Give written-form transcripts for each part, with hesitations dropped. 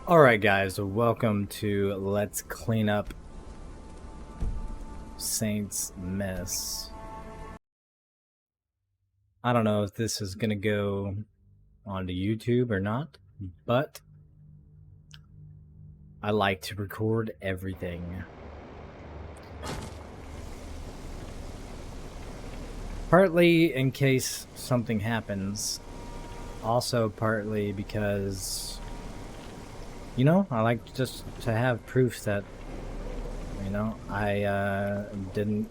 Alright guys, welcome to Let's Clean Up Saints Mess. I don't know if this is gonna go onto YouTube or not, but I like to record everything. Partly in case something happens, also partly because, you know, I like just to have proof that, you know, I didn't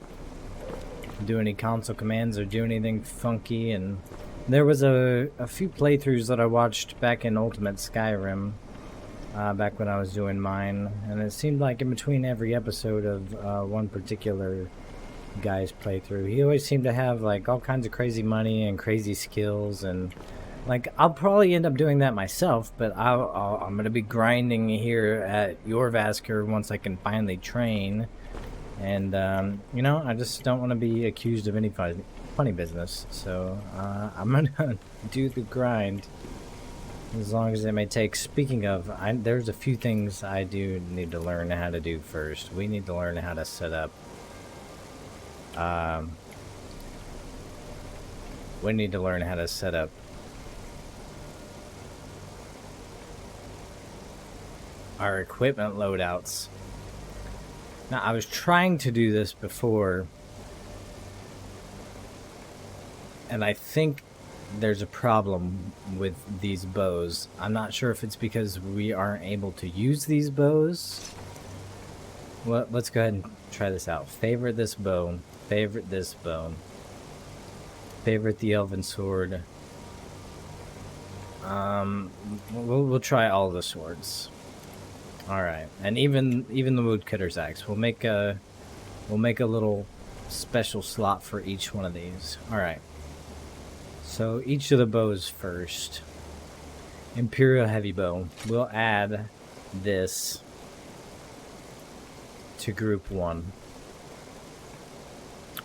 do any console commands or do anything funky. And there was a few playthroughs that I watched back in Ultimate Skyrim, back when I was doing mine, and it seemed like in between every episode of one particular guy's playthrough, he always seemed to have like all kinds of crazy money and crazy skills. And like, I'll probably end up doing that myself, but I'm gonna be grinding here at Jorvasker once I can finally train. And you know, I just don't want to be accused of any funny business, so I'm gonna do the grind as long as it may take. Speaking of, there's a few things I do need to learn how to do first. We need to learn how to set up we need to learn how to set up our equipment loadouts. Now, I was trying to do this before, and I think there's a problem with these bows. I'm not sure if it's because we aren't able to use these bows. Well, let's go ahead and try this out. Favorite this bow. Favorite this bow. Favorite the elven sword. We'll try all the swords. All right, and even the woodcutter's axe. We'll make a little special slot for each one of these. All right. So each of the bows first. Imperial heavy bow. We'll add this to group 1.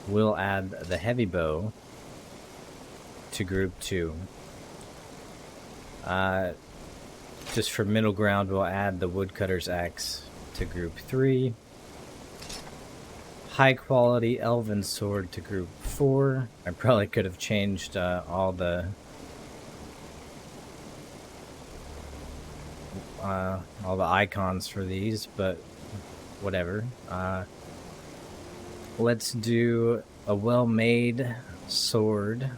We'll add the heavy bow to group 2. Just for middle ground, we'll add the woodcutter's axe to group 3. High quality elven sword to group 4. I probably could have changed all the icons for these, but whatever. Let's do a well-made sword.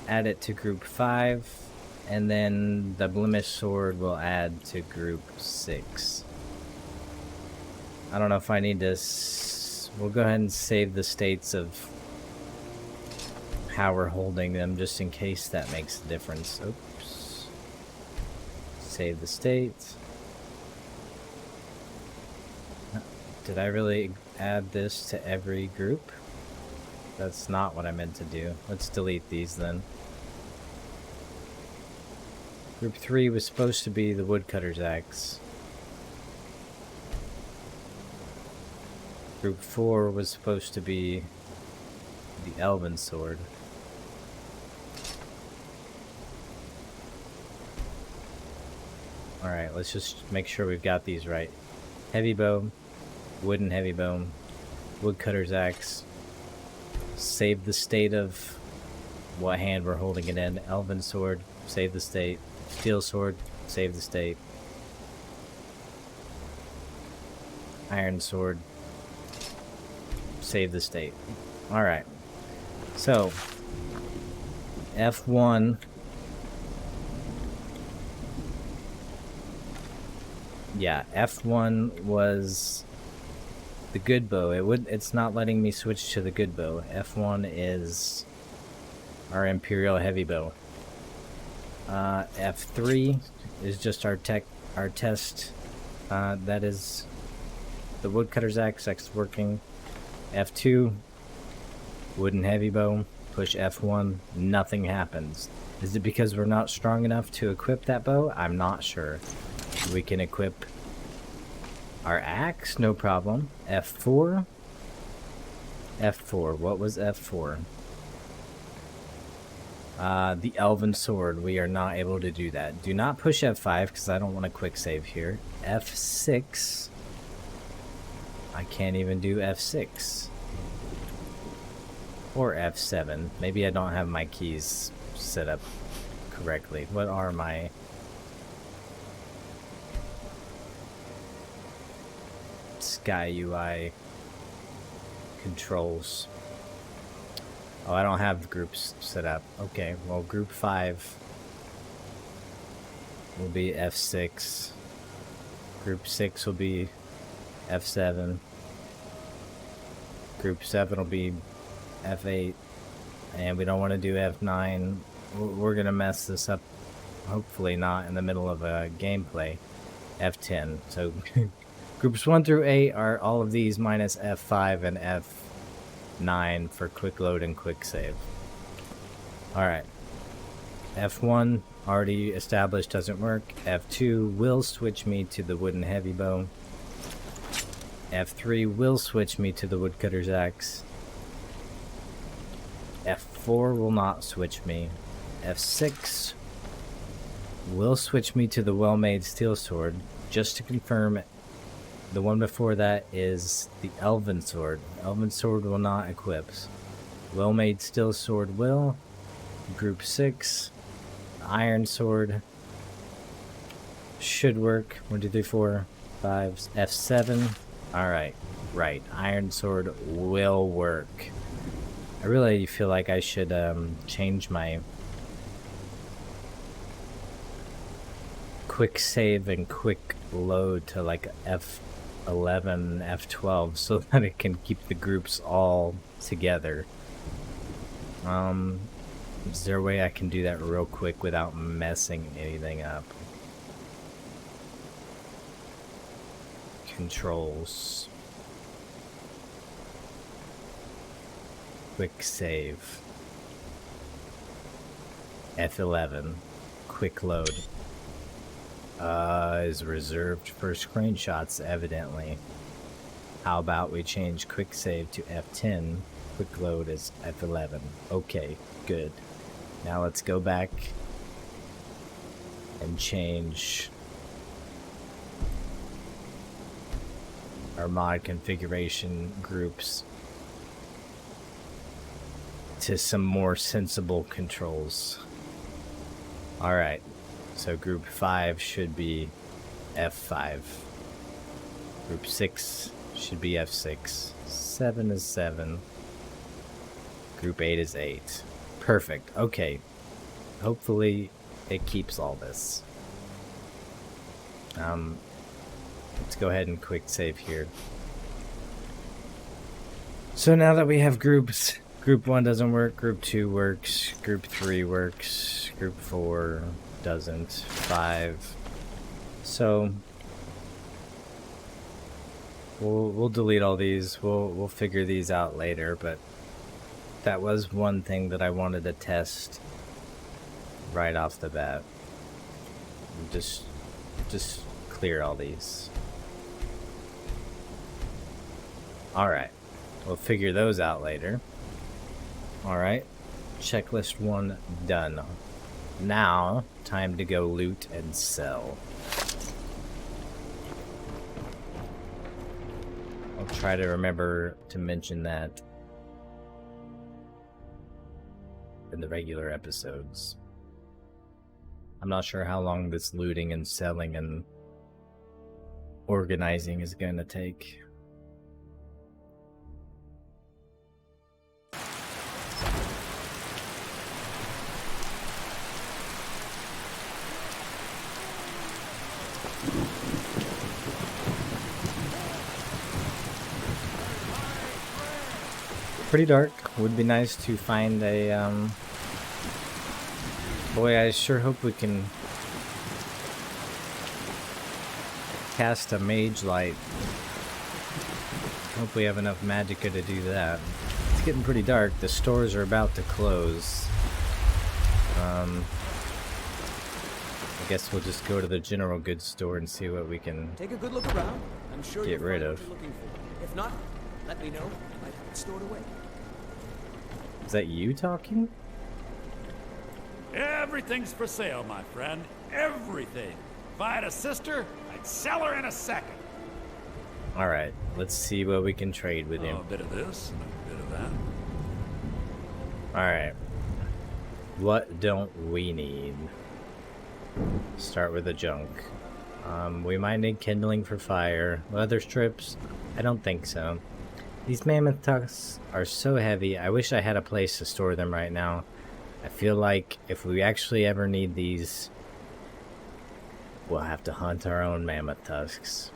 Add it to group 5, and then the blemished sword will add to group 6. I don't know if I need to. We'll go ahead and save the states of how we're holding them, just in case that makes a difference. Oops. Save the states. Did I really add this to every group? That's not what I meant to do. Let's delete these then. Group 3 was supposed to be the woodcutter's axe. Group 4 was supposed to be the elven sword. Alright, let's just make sure we've got these right. Heavy bow, wooden heavy bow, woodcutter's axe. Save the state of what hand we're holding it in. Elven sword, save the state. Steel sword, save the state. Iron sword, save the state. Alright. So, F1. Yeah, F1 was the good bow. It's not letting me switch to the good bow. F1 is our Imperial heavy bow. F3 is just our test. That is the woodcutter's axe. That's working. F2, wooden heavy bow. Push F1. Nothing happens. Is it because we're not strong enough to equip that bow? I'm not sure. We can equip our axe, no problem. F4. F4. What was F4? The Elven Sword, we are not able to do that. Do not push F5 because I don't want a quick save here. F6. I can't even do F6. Or F7. Maybe I don't have my keys set up correctly. What are my... Sky UI controls? Oh, I don't have groups set up. Okay, well, group 5 will be F6. Group 6 will be F7. Group 7 will be F8. And we don't want to do F9. We're going to mess this up, hopefully not in the middle of a gameplay. F10. So groups 1 through 8 are all of these minus F5 and F9 for quick load and quick save. Alright. F1 already established doesn't work. F2 will switch me to the wooden heavy bow. F3 will switch me to the woodcutter's axe. F4 will not switch me. F6 will switch me to the well-made steel sword. Just to confirm, the one before that is the Elven Sword. Elven Sword will not equip. Well-made steel sword will. Group 6. Iron Sword should work. 1, 2, 3, 4, 5. F7. Alright. Right. Iron Sword will work. I really feel like I should change my quick save and quick load to like F11, F12 so that it can keep the groups all together. Is there a way I can do that real quick without messing anything up? Controls. Quick save. F11. Quick load. Is reserved for screenshots, evidently. How about we change quick save to F10? Quick load is F11. Okay, good. Now let's go back and change our mod configuration groups to some more sensible controls. Alright, so group 5 should be F5. Group 6 should be F6. 7 is 7. Group 8 is 8. Perfect. Okay. Hopefully it keeps all this. Let's go ahead and quick save here. So now that we have groups, group 1 doesn't work, group 2 works, group 3 works, group 4 doesn't, 5. So we'll delete all these. We'll figure these out later, but that was one thing that I wanted to test right off the bat. Just clear all these. Alright. We'll figure those out later. Alright. Checklist 1 done. Now, time to go loot and sell. I'll try to remember to mention that in the regular episodes. I'm not sure how long this looting and selling and organizing is going to take. Pretty dark. Would be nice to find a boy, I sure hope we can cast a mage light. Hope we have enough magicka to do that. It's getting pretty dark. The stores are about to close. I guess we'll just go to the general goods store and see what we can take a good look around. I'm sure get rid of. If not, let me know. I might have it stored away. Is that you talking? Everything's for sale, my friend. Everything. If I had a sister, I'd sell her in a second. Alright, let's see what we can trade with you. Oh, a bit of this and a bit of that. Alright. What don't we need? Start with the junk. We might need kindling for fire. Leather strips? I don't think so. These mammoth tusks are so heavy, I wish I had a place to store them right now. I feel like if we actually ever need these, we'll have to hunt our own mammoth tusks.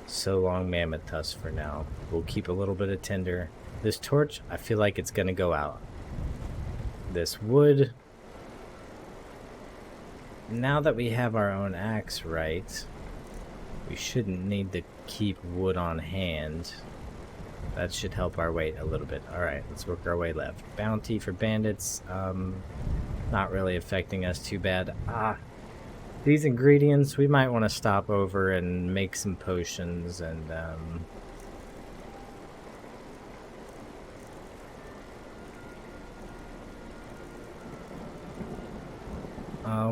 So long mammoth tusks for now. We'll keep a little bit of tinder. This torch, I feel like it's gonna go out. This wood, now that we have our own axe, right, we shouldn't need to keep wood on hand. That should help our weight a little bit. Alright, let's work our way left. Bounty for bandits, not really affecting us too bad. These ingredients, we might want to stop over and make some potions and,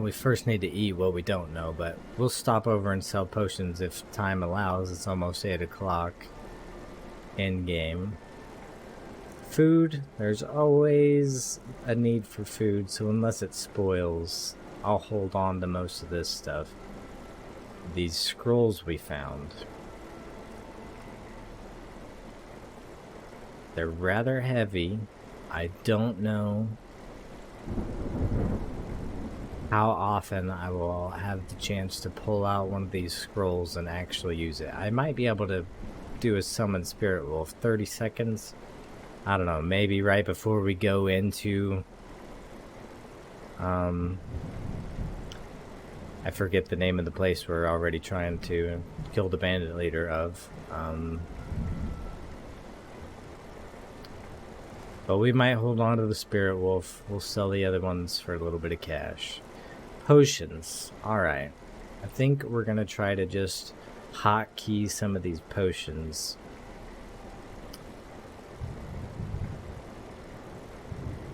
we first need to eat what we don't know, but we'll stop over and sell potions if time allows. It's almost 8 o'clock in game. Food, there's always a need for food, so unless it spoils, I'll hold on to most of this stuff. These scrolls we found, they're rather heavy. I don't know how often I will have the chance to pull out one of these scrolls and actually use it. I might be able to do a summon spirit wolf. 30 seconds? I don't know, maybe right before we go into I forget the name of the place we're already trying to kill the bandit leader of. But we might hold on to the spirit wolf. We'll sell the other ones for a little bit of cash. Potions. Alright. I think we're gonna try to just hotkey some of these potions.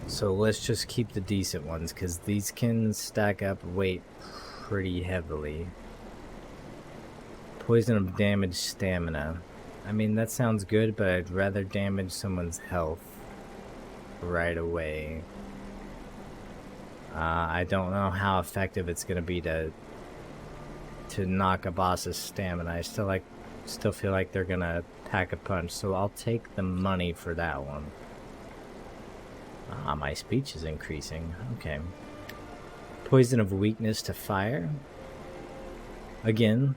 So let's just keep the decent ones, because these can stack up weight pretty heavily. Poison of damage stamina. I mean, that sounds good, but I'd rather damage someone's health right away. I don't know how effective it's going to be to knock a boss's stamina. I still feel like they're going to pack a punch, so I'll take the money for that one. My speech is increasing. Okay. Poison of weakness to fire. Again,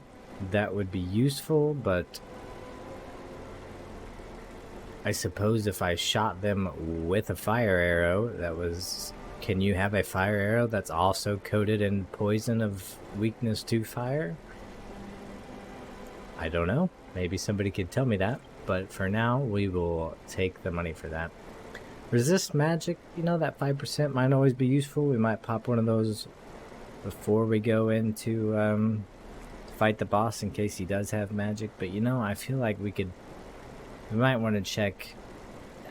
that would be useful, but I suppose if I shot them with a fire arrow, that was... Can you have a fire arrow that's also coated in poison of weakness to fire? I don't know. Maybe somebody could tell me that. But for now, we will take the money for that. Resist magic, you know, that 5% might always be useful. We might pop one of those before we go into fight the boss in case he does have magic. But you know, I feel like we might want to check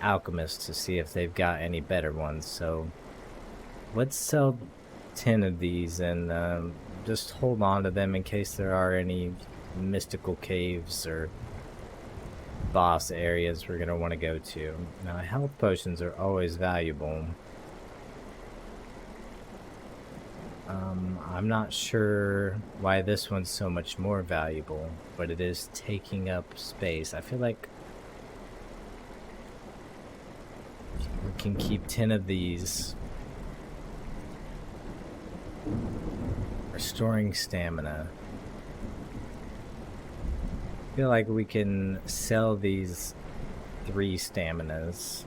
alchemists to see if they've got any better ones. So let's sell 10 of these and just hold on to them in case there are any mystical caves or boss areas we're going to want to go to. Now, health potions are always valuable. I'm not sure why this one's so much more valuable, but it is taking up space. I feel like we can keep 10 of these. Restoring stamina. I feel like we can sell these 3 staminas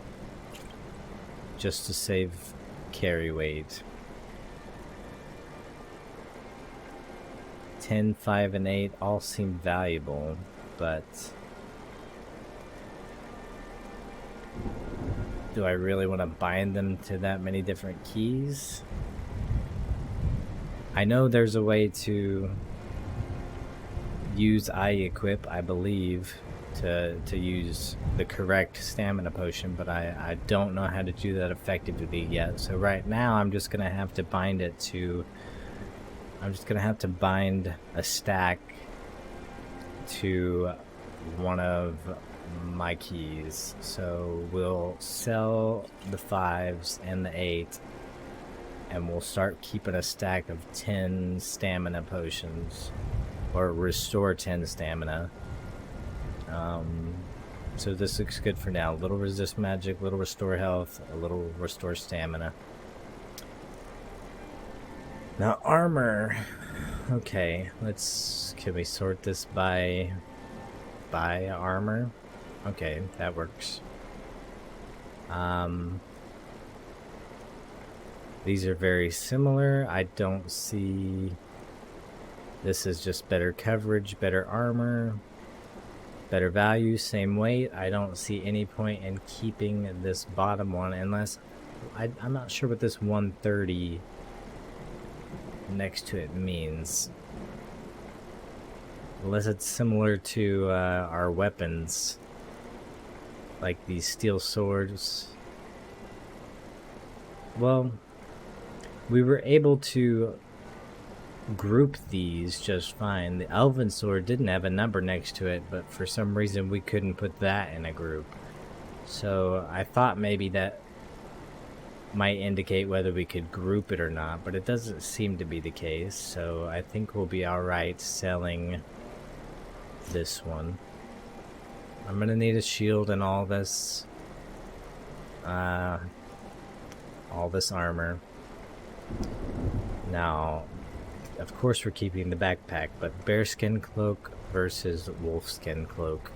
just to save carry weight. 10, 5, and 8 all seem valuable, but do I really want to bind them to that many different keys? I know there's a way to use iEquip, I believe, to use the correct stamina potion, but I don't know how to do that effectively yet. So right now I'm just gonna have to bind it to. I'm just gonna have to bind a stack to one of my keys. So we'll sell the 5s and the 8, and we'll start keeping a stack of 10 stamina potions, or restore 10 stamina. So this looks good for now. Little resist magic, little restore health, a little restore stamina. Now armor. Okay, can we sort this by armor? Okay, that works. These are very similar. I don't see... This is just better coverage, better armor, better value, same weight. I don't see any point in keeping this bottom one unless... I'm not sure what this 130 next to it means. Unless it's similar to our weapons, like these steel swords. Well, we were able to group these just fine. The elven sword didn't have a number next to it, but for some reason we couldn't put that in a group. So I thought maybe that might indicate whether we could group it or not, but it doesn't seem to be the case. So I think we'll be alright selling this one. I'm gonna need a shield and all this armor. Now, of course we're keeping the backpack, but bearskin cloak versus wolfskin cloak.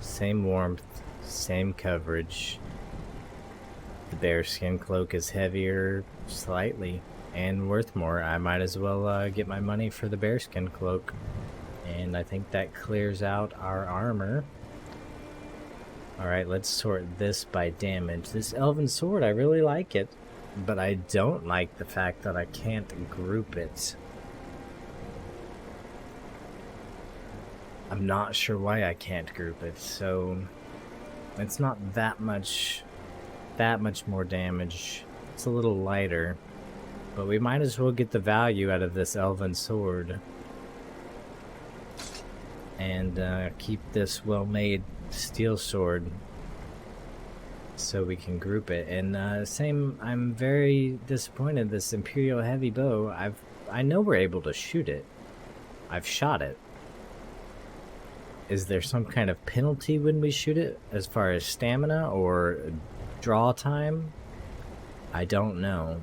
Same warmth, same coverage. The bearskin cloak is heavier slightly and worth more. I might as well get my money for the bearskin cloak. And I think that clears out our armor. Alright, let's sort this by damage. This elven sword, I really like it. But I don't like the fact that I can't group it. I'm not sure why I can't group it, so it's not that much more damage. It's a little lighter, but we might as well get the value out of this elven sword and keep this well-made steel sword so we can group it. And I'm very disappointed this Imperial heavy bow. I know we're able to shoot it. I've shot it. Is there some kind of penalty when we shoot it as far as stamina or draw time? I don't know.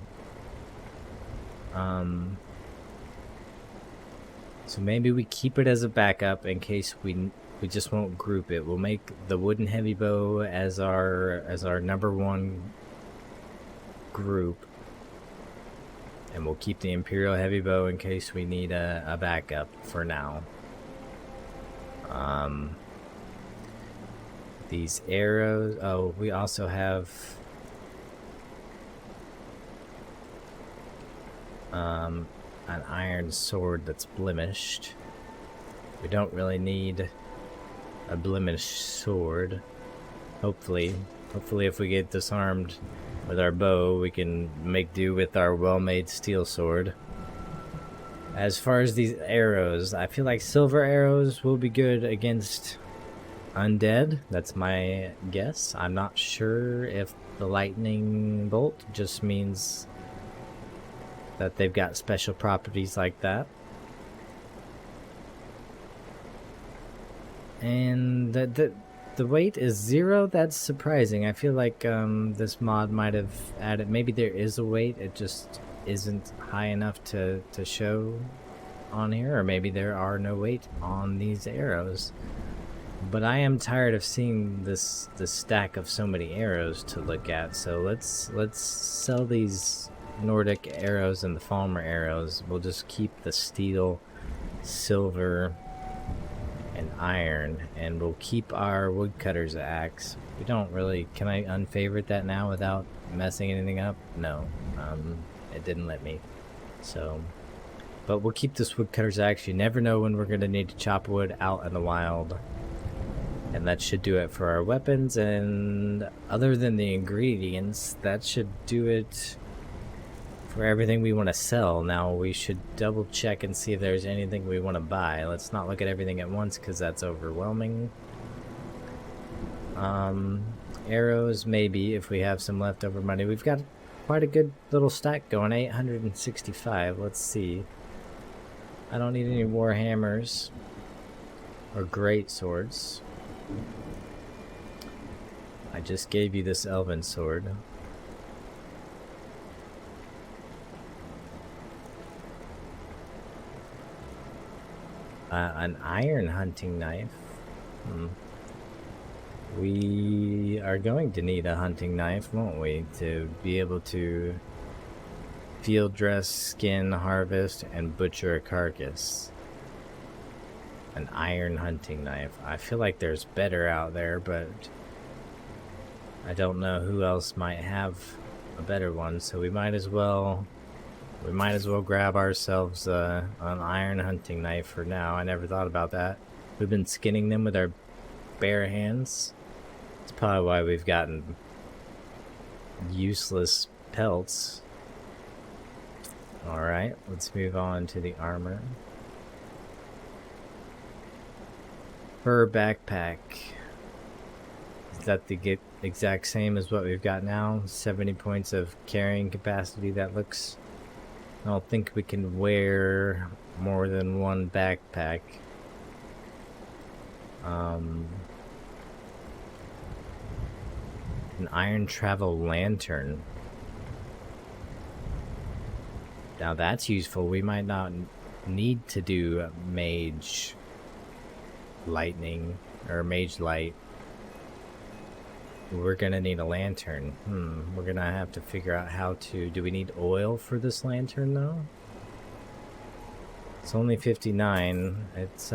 So maybe we keep it as a backup in case we just won't group it. We'll make the wooden heavy bow as our #1 group, and we'll keep the Imperial heavy bow in case we need a backup for now. These arrows. Oh, we also have an iron sword that's blemished. We don't really need a blemished sword. Hopefully if we get disarmed with our bow, we can make do with our well-made steel sword. As far as these arrows, I feel like silver arrows will be good against undead. That's my guess. I'm not sure if the lightning bolt just means that they've got special properties like that. And the weight is 0. That's surprising. I feel like this mod might have added, maybe there is a weight, it just isn't high enough to show on here, or maybe there are no weight on these arrows. But I am tired of seeing this stack of so many arrows to look at, so let's sell these Nordic arrows and the Falmer arrows. We'll just keep the steel, silver, and iron, and we'll keep our woodcutter's axe. We don't really... Can I unfavorite that now without messing anything up? No. It didn't let me. So... But we'll keep this woodcutter's axe. You never know when we're going to need to chop wood out in the wild. And that should do it for our weapons, and other than the ingredients, that should do it for everything we want to sell. Now we should double check and see if there's anything we want to buy. Let's not look at everything at once because that's overwhelming. Arrows, maybe, if we have some leftover money. We've got quite a good little stack going, 865. Let's see. I don't need any war hammers or great swords. I just gave you this elven sword. An iron hunting knife. We are going to need a hunting knife, won't we, to be able to field dress, skin, harvest, and butcher a carcass. An iron hunting knife. I feel like there's better out there, but I don't know who else might have a better one, so we might as well grab ourselves an iron hunting knife for now. I never thought about that. We've been skinning them with our bare hands. That's probably why we've gotten useless pelts. Alright, let's move on to the armor. Fur backpack. Is that the exact same as what we've got now? 70 points of carrying capacity. That looks... I don't think we can wear more than one backpack. An iron travel lantern. Now that's useful. We might not need to do mage lightning or mage light. We're gonna need a lantern. We're gonna have to figure out how to... Do we need oil for this lantern though? It's only 59. It's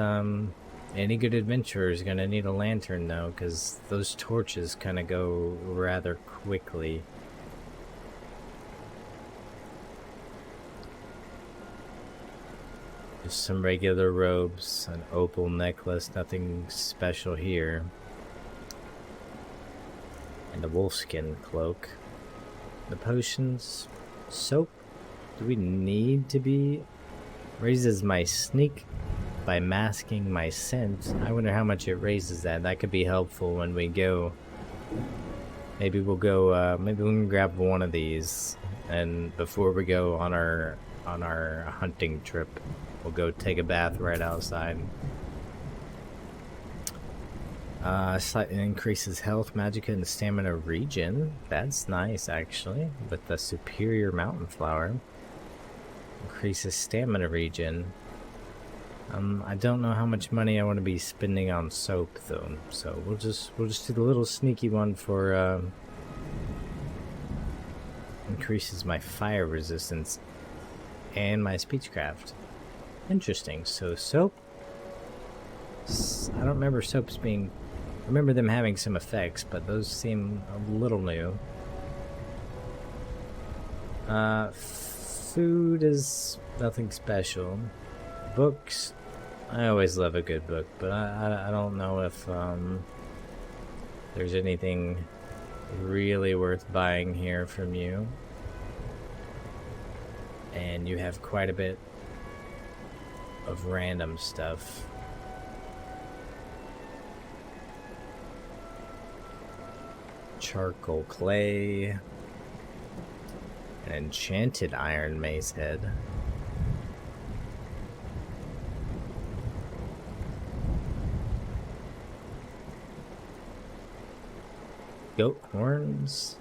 any good adventurer is gonna need a lantern though, because those torches kind of go rather quickly. Just some regular robes, an opal necklace, nothing special here. And a wolfskin cloak. The potions. Soap. Do we need to be... Raises my sneak by masking my scent. I wonder how much it raises that. That could be helpful when we go... Maybe we'll go, maybe we can grab one of these. And before we go on our hunting trip, we'll go take a bath right outside. Slightly increases health, magicka, and stamina regen. That's nice, actually. With the superior mountain flower. Increases stamina regen. I don't know how much money I want to be spending on soap, though. So we'll just do the little sneaky one for increases my fire resistance and my speechcraft. Interesting. So soap. I don't remember soaps being... I remember them having some effects, but those seem a little new. Food is nothing special. Books, I always love a good book, but I don't know if there's anything really worth buying here from you. And you have quite a bit of random stuff. Charcoal clay. An enchanted iron mace head. Goat horns.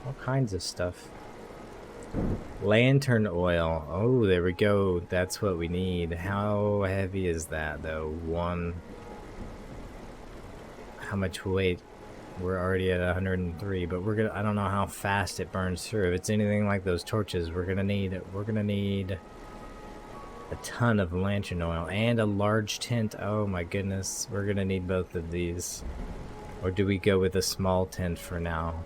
All kinds of stuff. Lantern oil. Oh, there we go. That's what we need. How heavy is that, though? One. How much weight? We're already at 103, but we're gonna... I don't know how fast it burns through. If it's anything like those torches, we're gonna need a ton of lantern oil and a large tent. Oh my goodness, we're gonna need both of these. Or do we go with a small tent for now?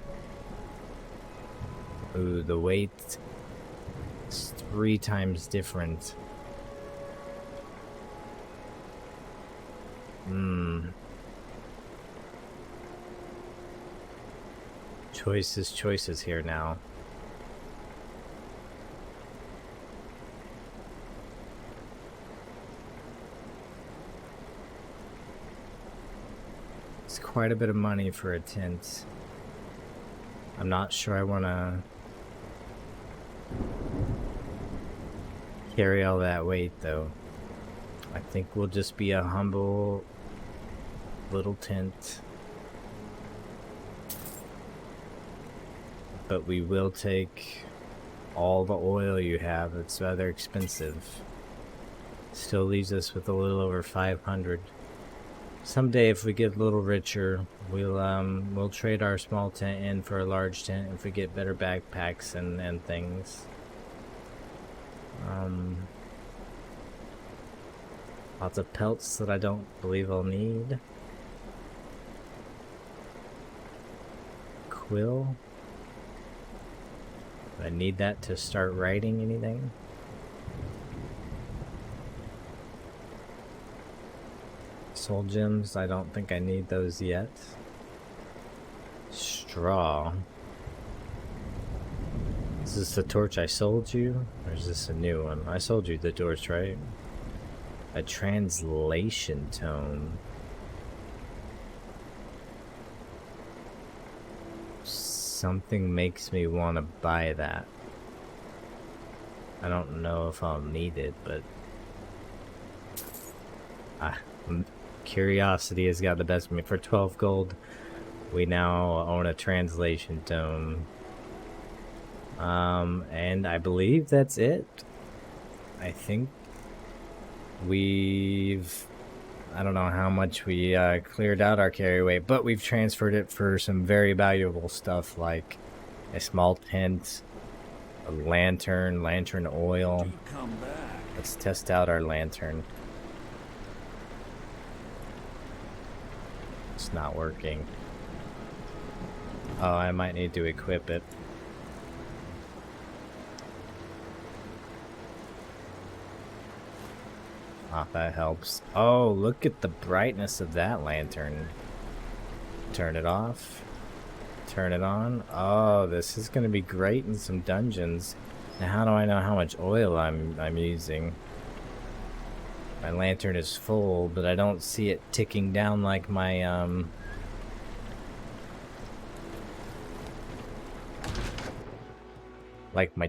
Ooh, the weight is 3 times different. Choices here now. It's quite a bit of money for a tent. I'm not sure I want to carry all that weight, though. I think we'll just be a humble little tent. But we will take all the oil you have. It's rather expensive. Still leaves us with a little over 500. Someday, if we get a little richer, we'll trade our small tent in for a large tent if we get better backpacks and things. Lots of pelts that I don't believe I'll need. Quill. Do I need that to start writing anything? Soul gems, I don't think I need those yet. Straw. Is this the torch I sold you? Or is this a new one? I sold you the torch, right? A translation tome. Something makes me want to buy that. I don't know if I'll need it, but curiosity has got the best of me. For 12 gold, we now own a translation tome. And I believe that's it. I think I don't know how much we cleared out our carry weight, but we've transferred it for some very valuable stuff like a small tent, a lantern oil. Come back. Let's test out our lantern. It's not working. Oh, I might need to equip it. Ah, that helps. Oh, look at the brightness of that lantern. Turn it off. Turn it on. Oh, this is gonna be great in some dungeons. Now, how do I know how much oil I'm using? My lantern is full, but I don't see it ticking down like my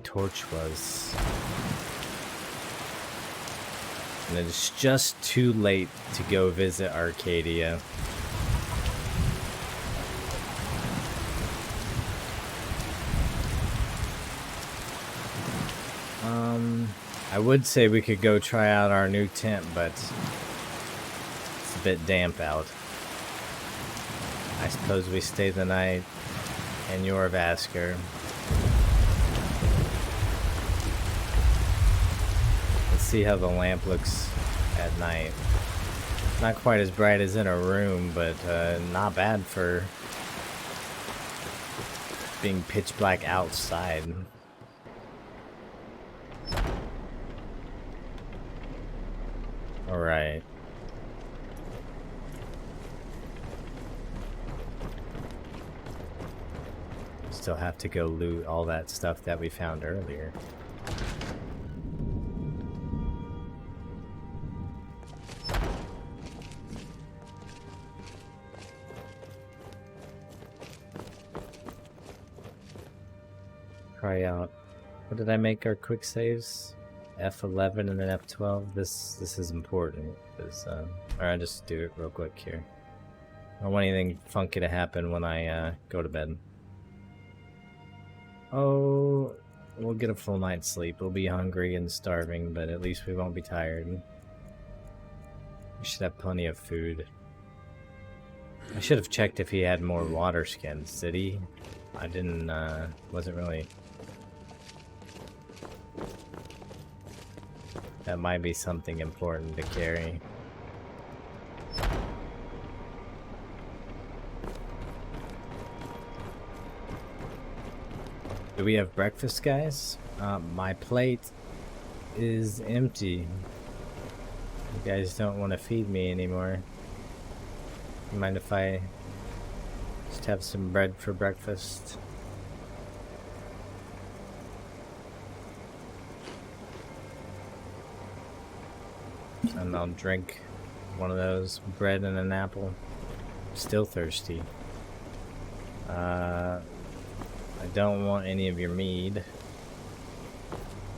torch was. And it's just too late to go visit Arcadia. I would say we could go try out our new tent, but it's a bit damp out. I suppose we stay the night in your Vasker. Let's see how the lamp looks at night. Not quite as bright as in a room, but not bad for being pitch black outside. Alright. Still have to go loot all that stuff that we found earlier. Try out. What did I make our quick saves? F11 and then F12. This is important. Alright, just do it real quick here. I don't want anything funky to happen when I go to bed. Oh, we'll get a full night's sleep. We'll be hungry and starving, but at least we won't be tired. We should have plenty of food. I should have checked if he had more water skins. Did he? I didn't, wasn't really... That might be something important to carry. Do we have breakfast, guys? My plate is empty. You guys don't want to feed me anymore. You mind if I just have some bread for breakfast? And I'll drink one of those, bread and an apple. Still thirsty. I don't want any of your mead.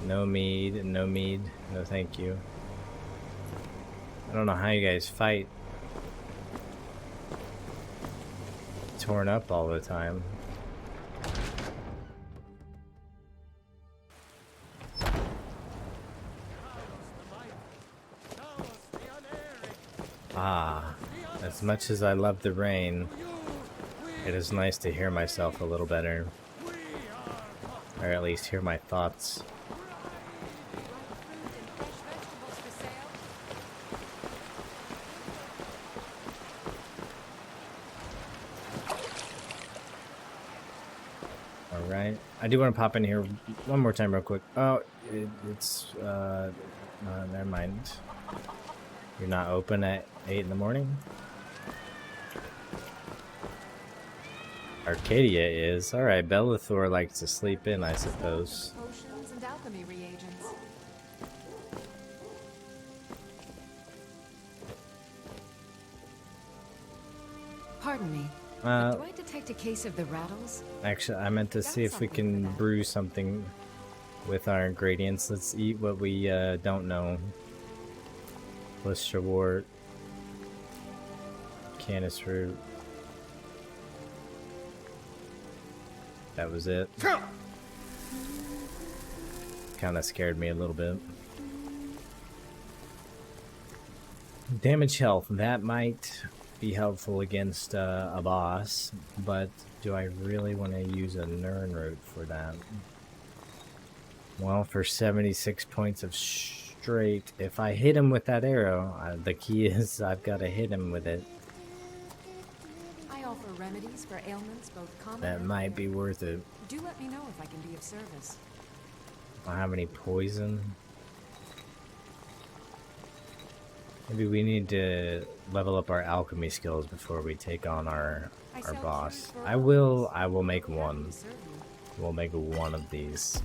No mead, no mead, no thank you. I don't know how you guys fight. Torn up all the time. Ah, as much as I love the rain, it is nice to hear myself a little better. Or at least hear my thoughts. Alright, I do want to pop in here one more time real quick. Oh, never mind. You're not open at 8 in the morning? Arcadia is. Alright, Bellathor likes to sleep in, I suppose. Potions and alchemy reagents. Pardon me. Do I detect a case of the rattles? Actually, I meant to see if we can brew something with our ingredients. Let's eat what we don't know. Blister wort, canis root. That was it. Kind of scared me a little bit. Damage health. That might be helpful against a boss, but do I really want to use a Nern root for that? Well, for 76 points of straight, if I hit him with that arrow, the key is I've got to hit him with it. I offer remedies for ailments both common That and might rare. be worth it. Do let me know if I can be of service. I don't have any poison. Maybe we need to level up our alchemy skills before we take on our boss. I will make one. We'll make one of these.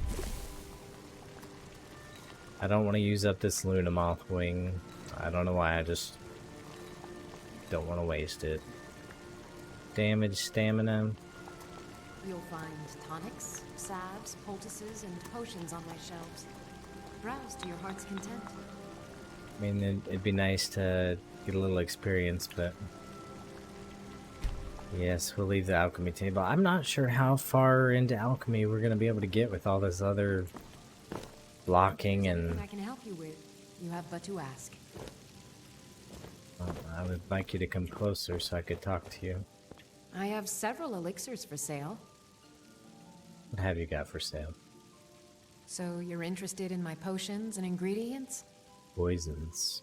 I don't want to use up this Luna Moth wing. I don't know why, I just don't want to waste it. Damage, stamina. You'll find tonics, salves, poultices, and potions on my shelves. Browse to your heart's content. I mean, it'd be nice to get a little experience, but yes, we'll leave the alchemy table. I'm not sure how far into alchemy we're going to be able to get with all this other blocking and... I can help you with. You have but to ask. I would like you to come closer so I could talk to you. I have several elixirs for sale. What have you got for sale? So you're interested in my potions and ingredients? Poisons.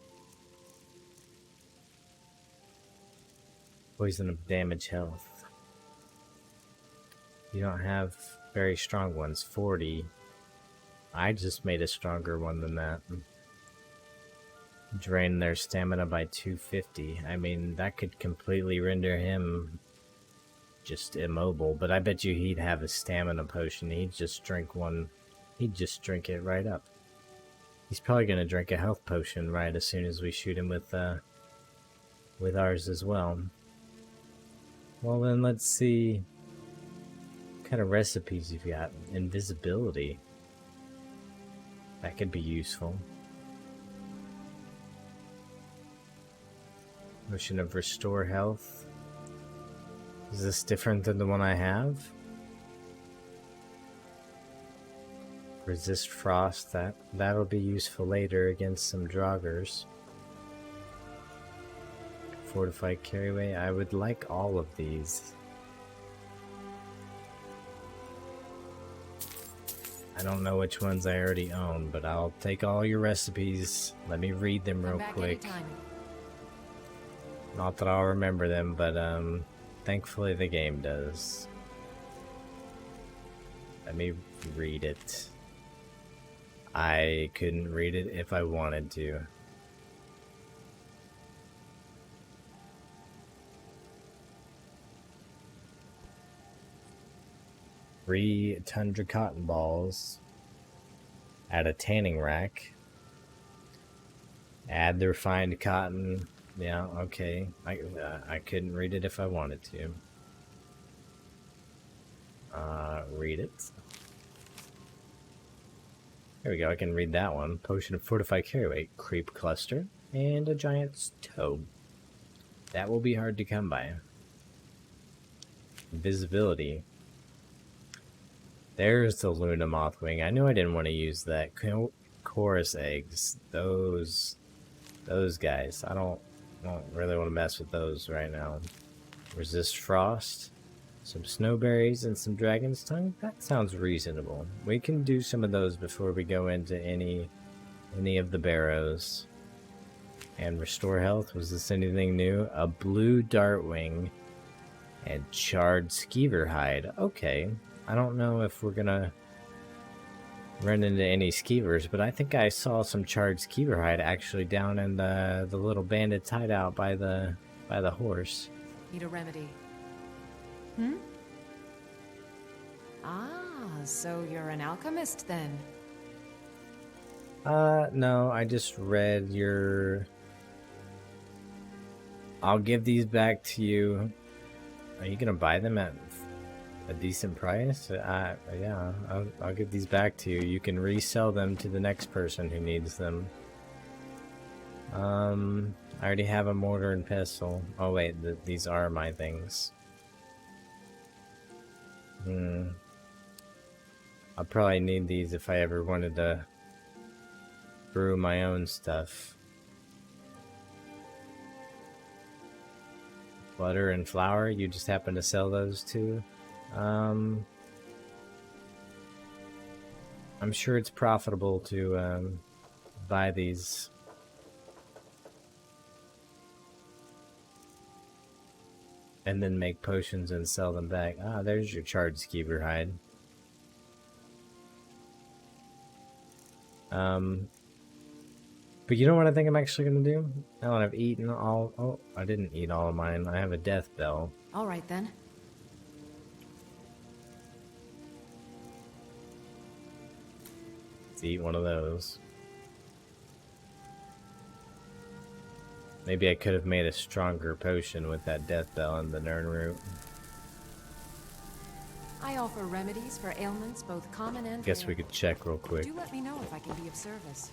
Poison of damage health. You don't have very strong ones. 40. I just made a stronger one than that. Drain their stamina by 250. I mean, that could completely render him just immobile, but I bet you he'd have a stamina potion. He'd just drink one. He'd just drink it right up. He's probably going to drink a health potion right as soon as we shoot him with ours as well. Well then, let's see what kind of recipes you've got. Invisibility. That could be useful. Potion of restore health. Is this different than the one I have? Resist frost, that'll be useful later against some draugrs. Fortified carryway, I would like all of these. I don't know which ones I already own, but I'll take all your recipes. Let me read them real quick. Not that I'll remember them, but thankfully the game does. Let me read it. I couldn't read it if I wanted to. 3 tundra cotton balls. Add a tanning rack. Add the refined cotton. Yeah, okay. I couldn't read it if I wanted to. Read it. There we go, I can read that one. Potion of fortified carry weight, creep cluster, and a giant's toe. That will be hard to come by. Invisibility. There's the Luna Mothwing. I knew I didn't want to use that. Chorus eggs. Those guys. I don't really want to mess with those right now. Resist frost. Some snowberries and some dragon's tongue. That sounds reasonable. We can do some of those before we go into any of the barrows. And restore health. Was this anything new? A blue dartwing and charred skeever hide. Okay. I don't know if we're gonna run into any skeevers, but I think I saw some charred skeever hide actually down in the little bandit's hideout by the horse. Need a remedy. Ah, so you're an alchemist then? No, I just read your... I'll give these back to you. Are you gonna buy them at a decent price? Yeah, I'll give these back to you. You can resell them to the next person who needs them. I already have a mortar and pestle. Oh wait, these are my things. I'll probably need these if I ever wanted to brew my own stuff. Butter and flour, you just happen to sell those too? I'm sure it's profitable to buy these. And then make potions and sell them back. Ah, there's your charred skeever hide. But you know what I think I'm actually gonna do? Now that I've eaten all... Oh, I didn't eat all of mine. I have a death bell. Alright then. Let's eat one of those. Maybe I could have made a stronger potion with that death bell and the Nern root. I offer remedies for ailments both common and Guess rare. we could check real quick. Do let me know if I can be of service.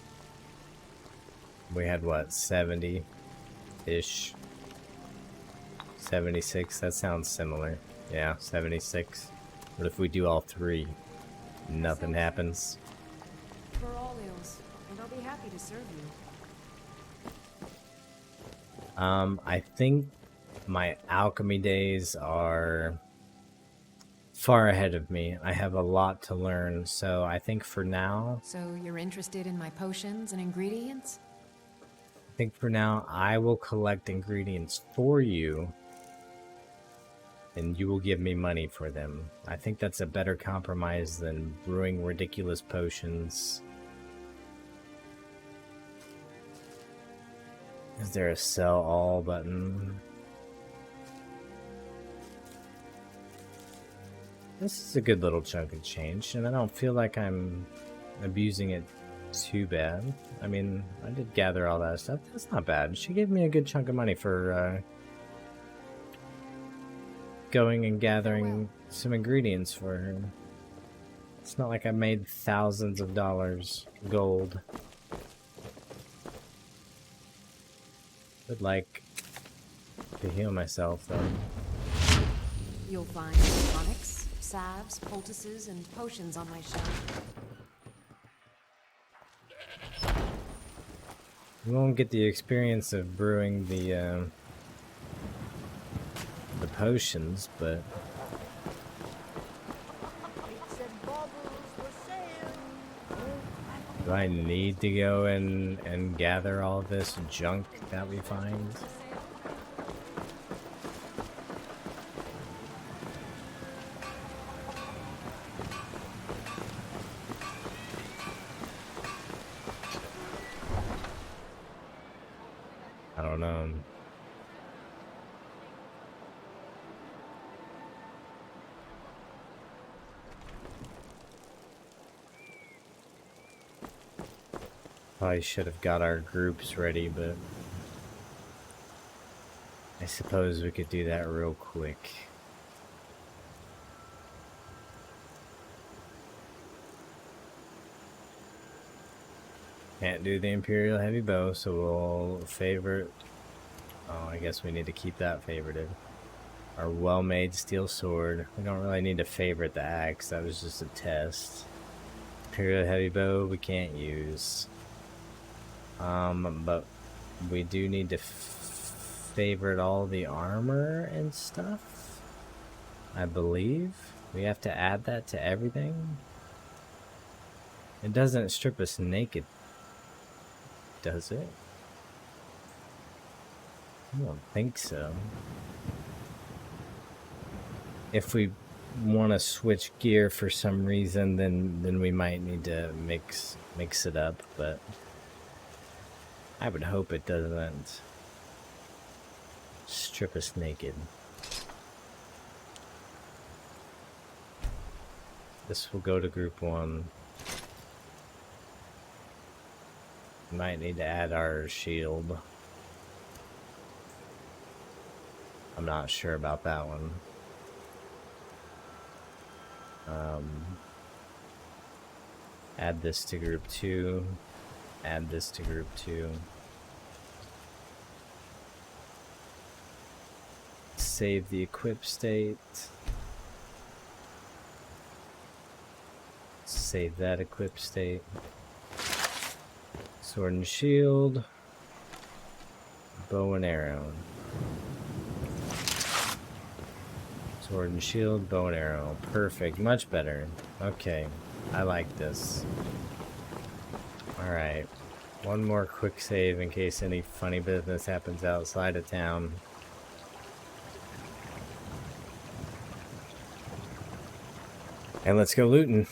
We had what, 70-ish? 76, that sounds similar. Yeah, 76. What if we do all three? Nothing happens. For all ills, and I'll be happy to serve you. I think my alchemy days are far ahead of me. I have a lot to learn, so I think for now... So you're interested in my potions and ingredients? I think for now, I will collect ingredients for you, and you will give me money for them. I think that's a better compromise than brewing ridiculous potions. Is there a sell all button? This is a good little chunk of change, and I don't feel like I'm abusing it too bad. I mean, I did gather all that stuff. That's not bad. She gave me a good chunk of money for going and gathering some ingredients for her. It's not like I made thousands of dollars gold. Would like to heal myself though. You'll find tonics, salves, poultices, and potions on my shelf. You won't get the experience of brewing the potions, but do I need to go and gather all this junk that we find? I don't know. Probably should have got our groups ready, but I suppose we could do that real quick. Can't do the Imperial Heavy Bow, so we'll favorite. Oh, I guess we need to keep that favorited. Our well-made steel sword. We don't really need to favorite the axe. That was just a test. Imperial Heavy Bow we can't use. But we do need to favorite all the armor and stuff. I believe we have to add that to everything. It doesn't strip us naked, does it? I don't think so. If we want to switch gear for some reason, then we might need to mix it up, but I would hope it doesn't strip us naked. This will go to group 1. Might need to add our shield. I'm not sure about that one. Add this to group 2. Add this to group 2. Save the equip state. Save that equip state. Sword and shield. Bow and arrow. Sword and shield, bow and arrow. Perfect. Much better. Okay. I like this. Alright. One more quick save in case any funny business happens outside of town. And let's go looting.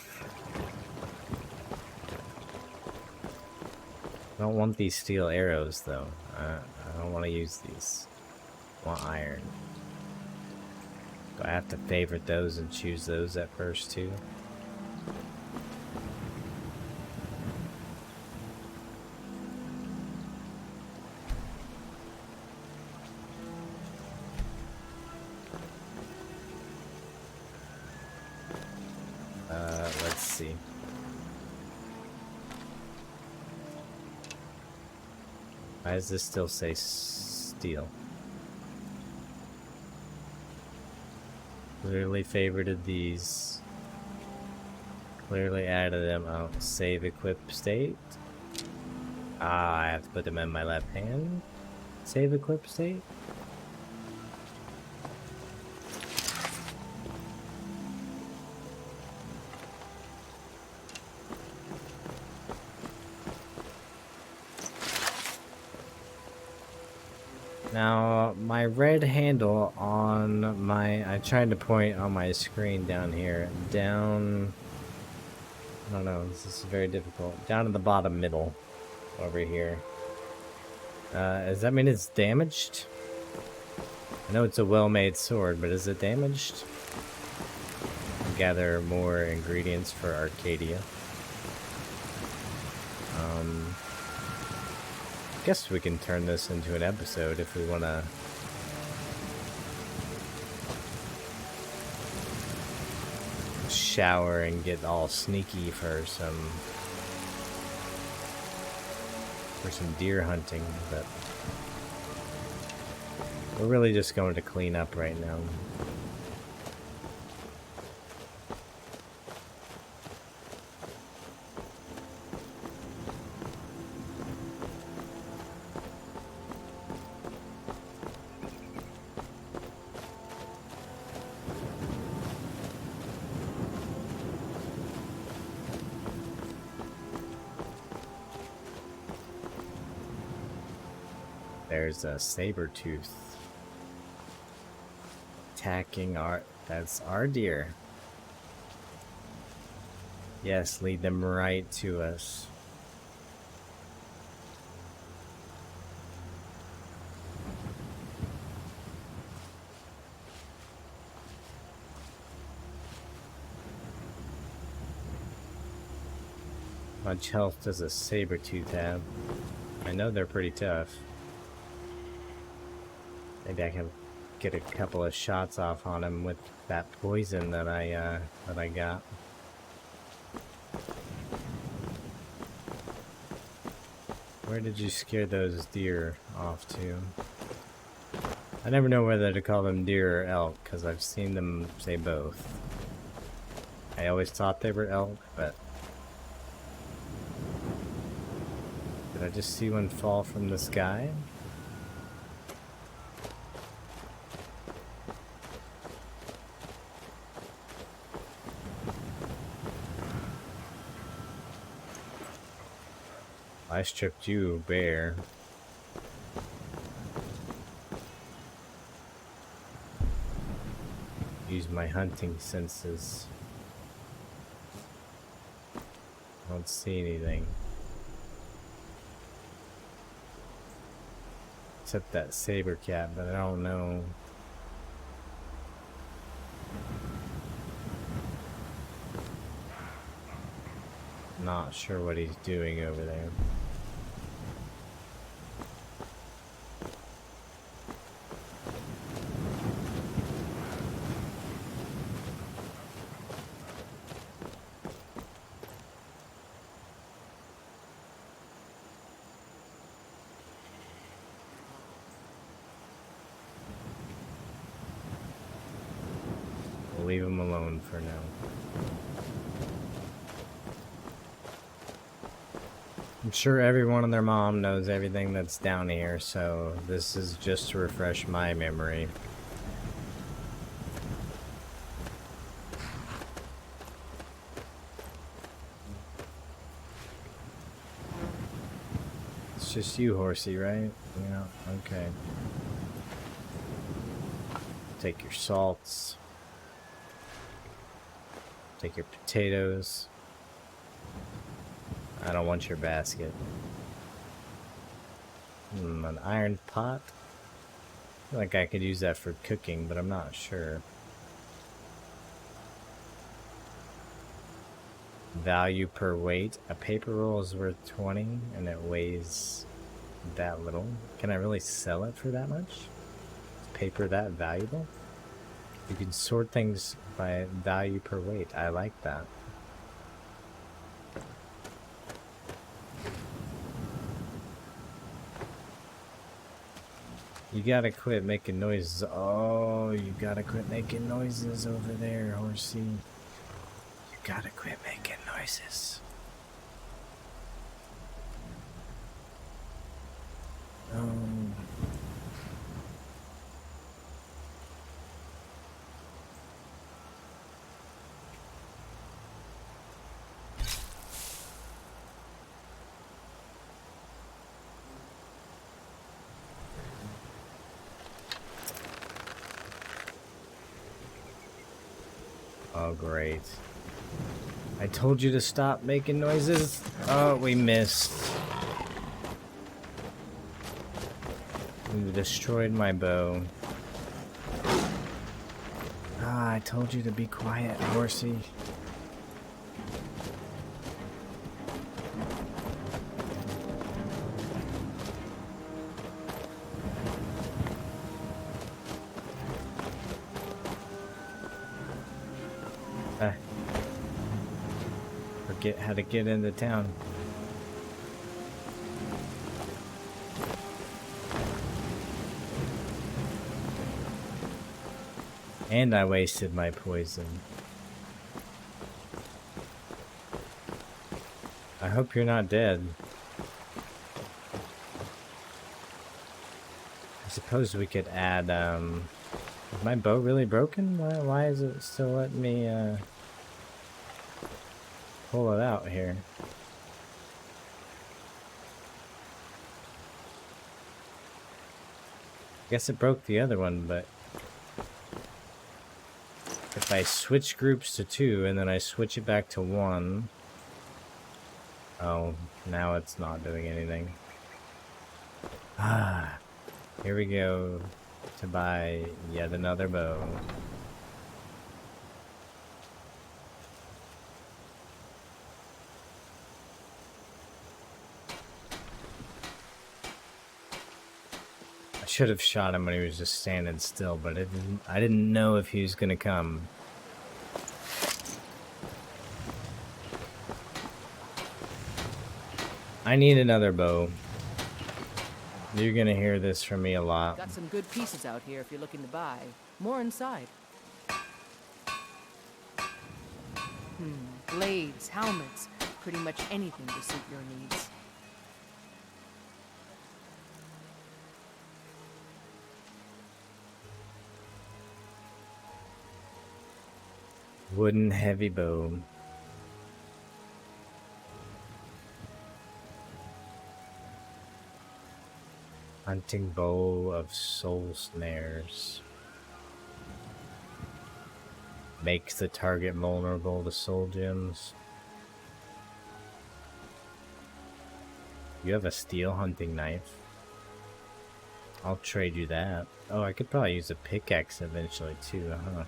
I don't want these steel arrows though. I don't want to use these. I want iron. Do I have to favorite those and choose those at first too? Let's see. Why does this still say steel? Clearly favorited these. Clearly added them. Oh, save equip state. Ah, I have to put them in my left hand. Save equip state. Now, my red handle on my... I tried to point on my screen down here. Down... I don't know, this is very difficult. Down in the bottom middle. Over here. Does that mean it's damaged? I know it's a well-made sword, but is it damaged? Gather more ingredients for Arcadia. Guess we can turn this into an episode if we want to. Shower and get all sneaky for some deer hunting, but we're really just going to clean up right now. There's a saber-tooth attacking that's our deer. Yes, lead them right to us. much health does a saber-tooth have? I know they're pretty tough. Maybe I can get a couple of shots off on him with that poison that I got. Where did you scare those deer off to? I never know whether to call them deer or elk, because I've seen them say both. I always thought they were elk, but... Did I just see one fall from the sky? I stripped you bare. Use my hunting senses. I don't see anything. Except that saber cat, but I don't know. Not sure what he's doing over there. We'll leave him alone for now. I'm sure everyone and their mom knows everything that's down here, so this is just to refresh my memory. It's just you, horsey, right? Yeah, okay. Take your salts. Take your potatoes. I don't want your basket. An iron pot? I feel like I could use that for cooking, but I'm not sure. Value per weight. A paper roll is worth 20 and it weighs that little. Can I really sell it for that much? Is paper that valuable? You can sort things by value per weight. I like that. You gotta quit making noises. Oh, you gotta quit making noises over there, horsey. You gotta quit making noises. Oh. Oh, great. I told you to stop making noises. Oh, we missed. You destroyed my bow. Ah, I told you to be quiet, horsey. Forget how to get into town. And I wasted my poison. I hope you're not dead. I suppose we could add, is my bow really broken? Why is it still letting me, pull it out here? I guess it broke the other one, but if I switch groups to 2 and then I switch it back to 1, oh, now it's not doing anything. Ah, here we go to buy yet another bow. should have shot him when he was just standing still, but I didn't know if he was gonna come. I need another bow. You're gonna hear this from me a lot. Got some good pieces out here if you're looking to buy. More inside. Blades, helmets, pretty much anything to suit your needs. Wooden heavy bow. Hunting bow of soul snares. Makes the target vulnerable to soul gems. You have a steel hunting knife. I'll trade you that. Oh, I could probably use a pickaxe eventually too, huh?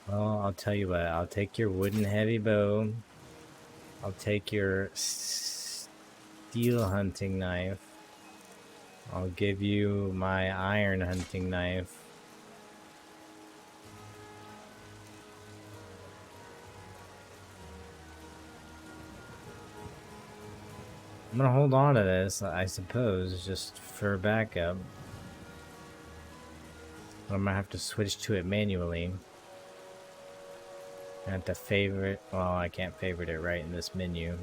Well, I'll tell you what, I'll take your wooden heavy bow. I'll take your steel hunting knife. I'll give you my iron hunting knife. I'm gonna hold on to this, I suppose, just for backup. I'm gonna have to switch to it manually. I have to favorite. Well, I can't favorite it right in this menu.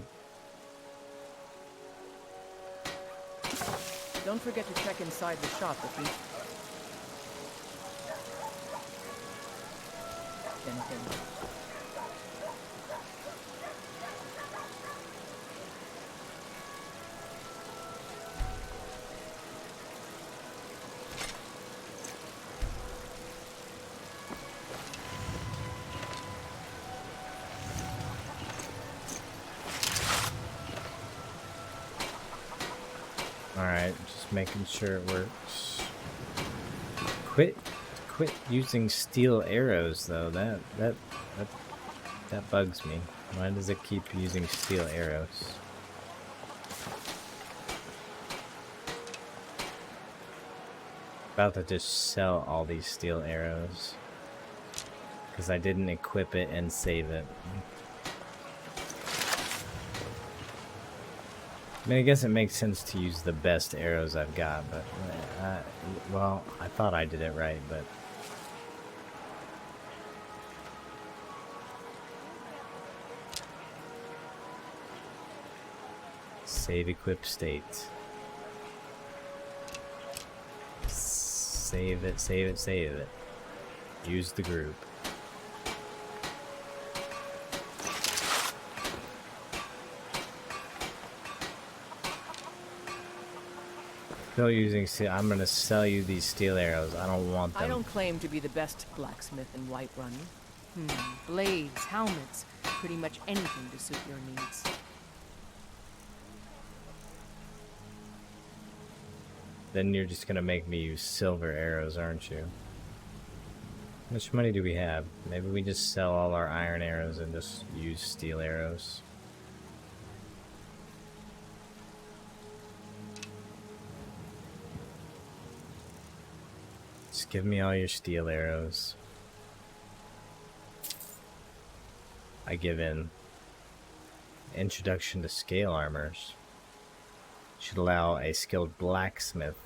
Don't forget to check inside the shop if you... anything. Alright, just making sure it works. Quit using steel arrows though. That bugs me. Why does it keep using steel arrows? About to just sell all these steel arrows because I didn't equip it and save it. I mean, I guess it makes sense to use the best arrows I've got, but, well, I thought I did it right, but... Save equip state. Save it, save it, save it. Use the group. Still using steel. I'm gonna sell you these steel arrows. I don't want them. I don't claim to be the best blacksmith in Whiterun. Blades, helmets, pretty much anything to suit your needs. Then you're just gonna make me use silver arrows, aren't you? How much money do we have? Maybe we just sell all our iron arrows and just use steel arrows. Just give me all your steel arrows. I give in. Introduction to scale armors. Should allow a skilled blacksmith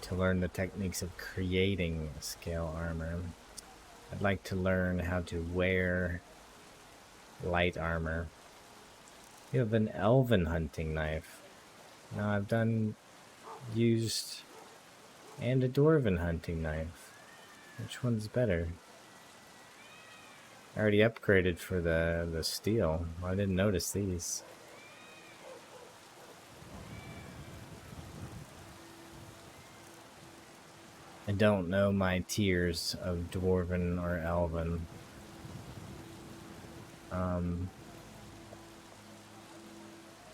to learn the techniques of creating scale armor. I'd like to learn how to wear light armor. You have an elven hunting knife. Now I've used and a dwarven hunting knife. Which one's better? I already upgraded for the steel. I didn't notice these. I don't know my tiers of dwarven or elven.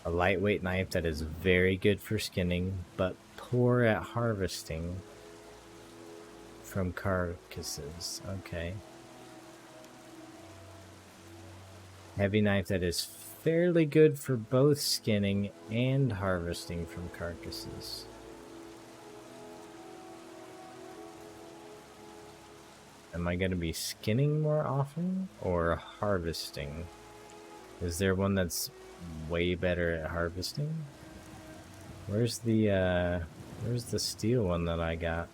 A lightweight knife that is very good for skinning, but poor at harvesting. from carcasses. Okay. Heavy knife that is fairly good for both skinning and harvesting from carcasses. Am I going to be skinning more often or harvesting? Is there one that's way better at harvesting? Where's the steel one that I got?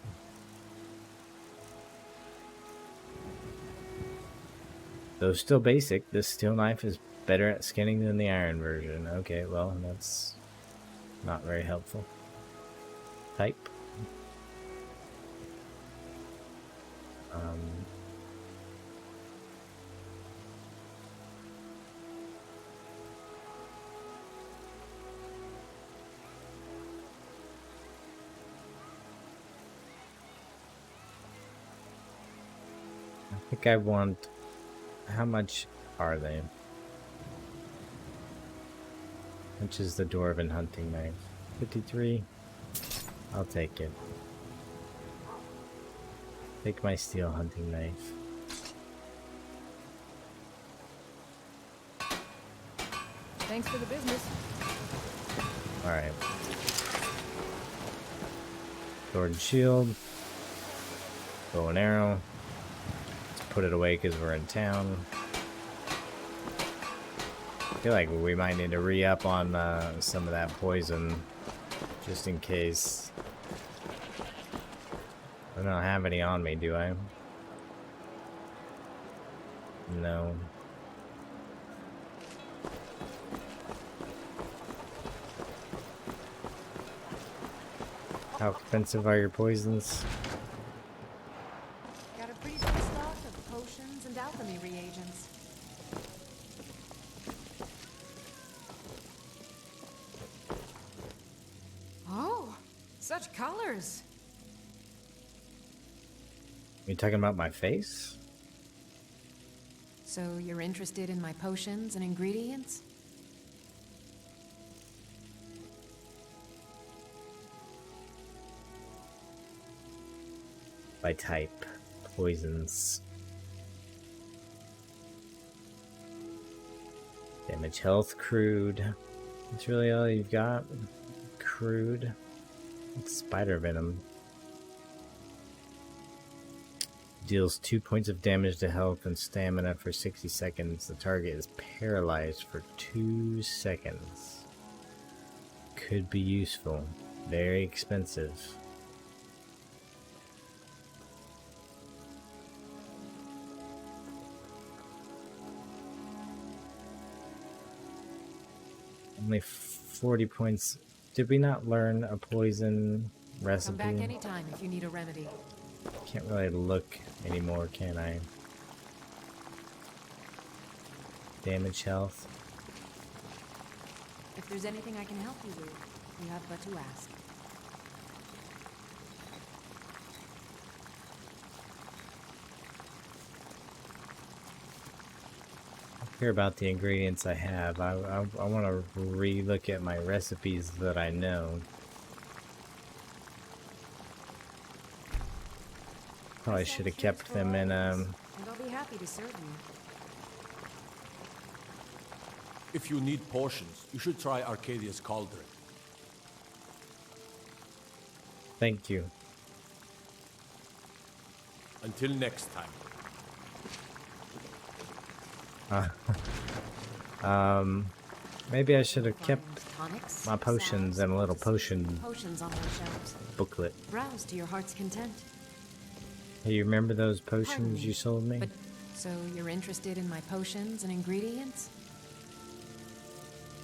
Though still basic, this steel knife is better at skinning than the iron version. Okay, well, that's not very helpful. Type. I think I want... How much are they? Which is the dwarven hunting knife? 53? I'll take it. Take my steel hunting knife. Thanks for the business. Alright. Sword and shield. Bow and arrow. Put it away because we're in town. I feel like we might need to re-up on some of that poison just in case. I don't have any on me, do I? No. How expensive are your poisons? Got a pretty good stock of potions and alchemy reagents. Oh, such colors! You talking about my face? So you're interested in my potions and ingredients? By type. Poisons. Damage, health, crude. That's really all you've got? Crude. It's spider venom. Deals 2 points of damage to health and stamina for 60 seconds. The target is paralyzed for 2 seconds. Could be useful. Very expensive. Only 40 points. Did we not learn a poison recipe? Come back anytime if you need a remedy. Can't really look anymore, can I? Damage, health. If there's anything I can help you with, you have but to ask. Hear about the ingredients I have. I want to re-look at my recipes that I know. Probably should have kept them in And I'll be happy to serve you. If you need potions, you should try Arcadia's Cauldron. Thank you. Until next time. Maybe I should have kept Tonics, my potions salves, and a little poultices, potion potions on my shelves. booklet. Browse to your heart's content. Hey, you remember those Pardon potions me, you sold me? But so you're interested in my potions and ingredients?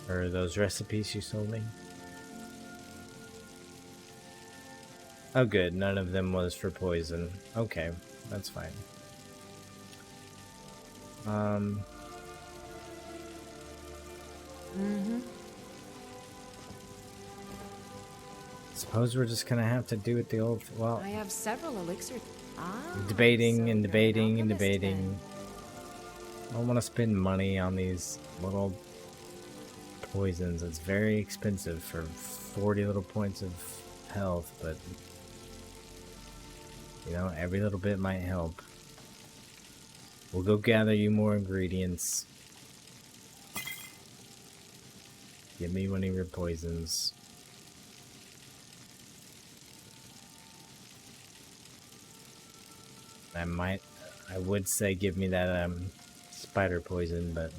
Or those recipes you sold me? Oh good, none of them was for poison. Okay, that's fine. Suppose we're just gonna have to do it the old... Well, I have several elixir. debating so and you're debating an and alchemist debating. then. I don't want to spend money on these little poisons. It's very expensive for 40 little points of health, but You know, every little bit might help. We'll go gather you more ingredients. Give me one of your poisons. I would say give me that spider poison, but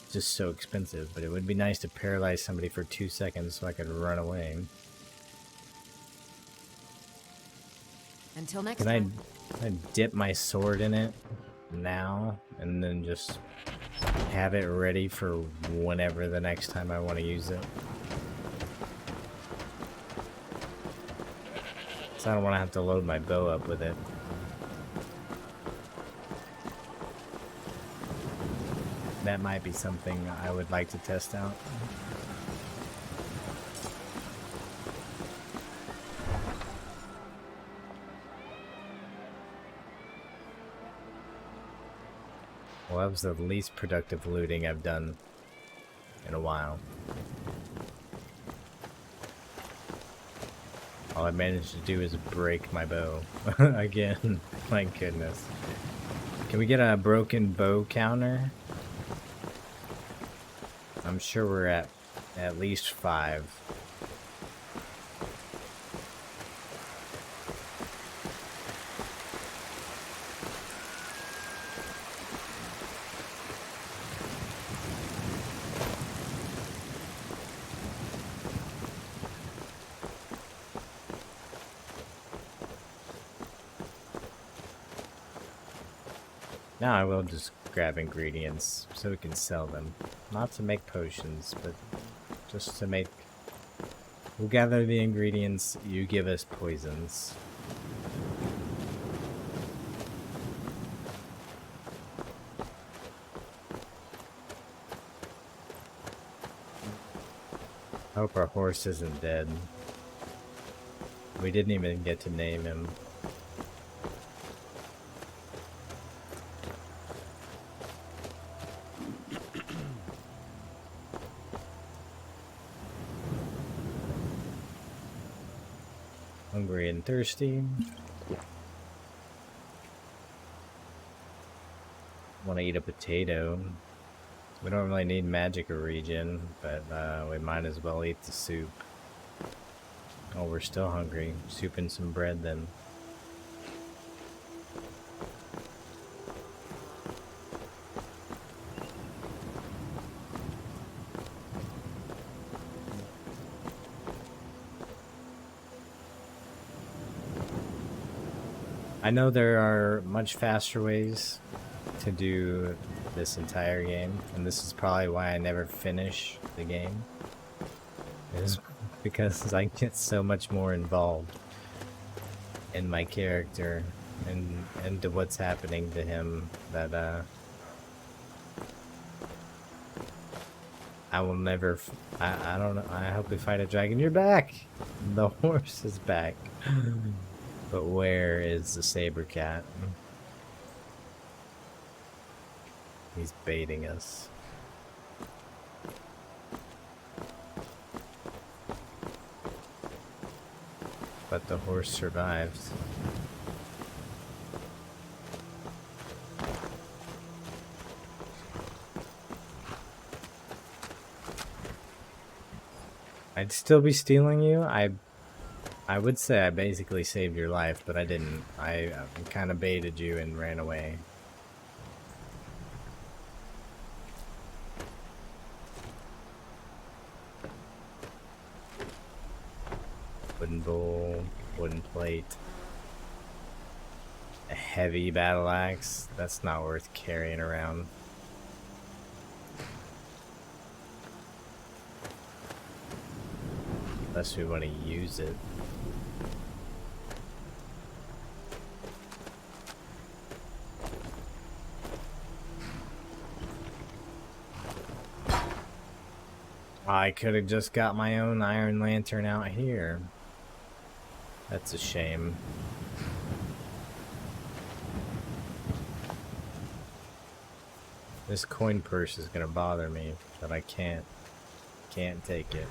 it's just so expensive. But it would be nice to paralyze somebody for 2 seconds so I could run away. Until next Can time. I dip my sword in it now and then just have it ready for whenever the next time I want to use it? So I don't want to have to load my bow up with it. That might be something I would like to test out. Well, that was the least productive looting I've done in a while. All I managed to do is break my bow. Again, my goodness. Can we get a broken bow counter? I'm sure we're at least 5. Now I will just grab ingredients so we can sell them. Not to make potions, but just to make... We'll gather the ingredients, you give us poisons. I hope our horse isn't dead. We didn't even get to name him. Hungry and thirsty. Want to eat a potato. We don't really need magic or regen, but we might as well eat the soup. Oh, we're still hungry. Soup and some bread then. I know there are much faster ways to do this entire game, and this is probably why I never finish the game, is because I get so much more involved in my character and to what's happening to him that I will never I don't know. I hope we fight a dragon. You're back. The horse is back. But where is the saber cat? He's baiting us. But the horse survived. I'd still be stealing you. I would say I basically saved your life, but I didn't. I kind of baited you and ran away. Wooden bowl, wooden plate. A heavy battle axe. That's not worth carrying around. Unless we want to use it. I could have just got my own iron lantern out here. That's a shame. This coin purse is gonna bother me, but I can't take it.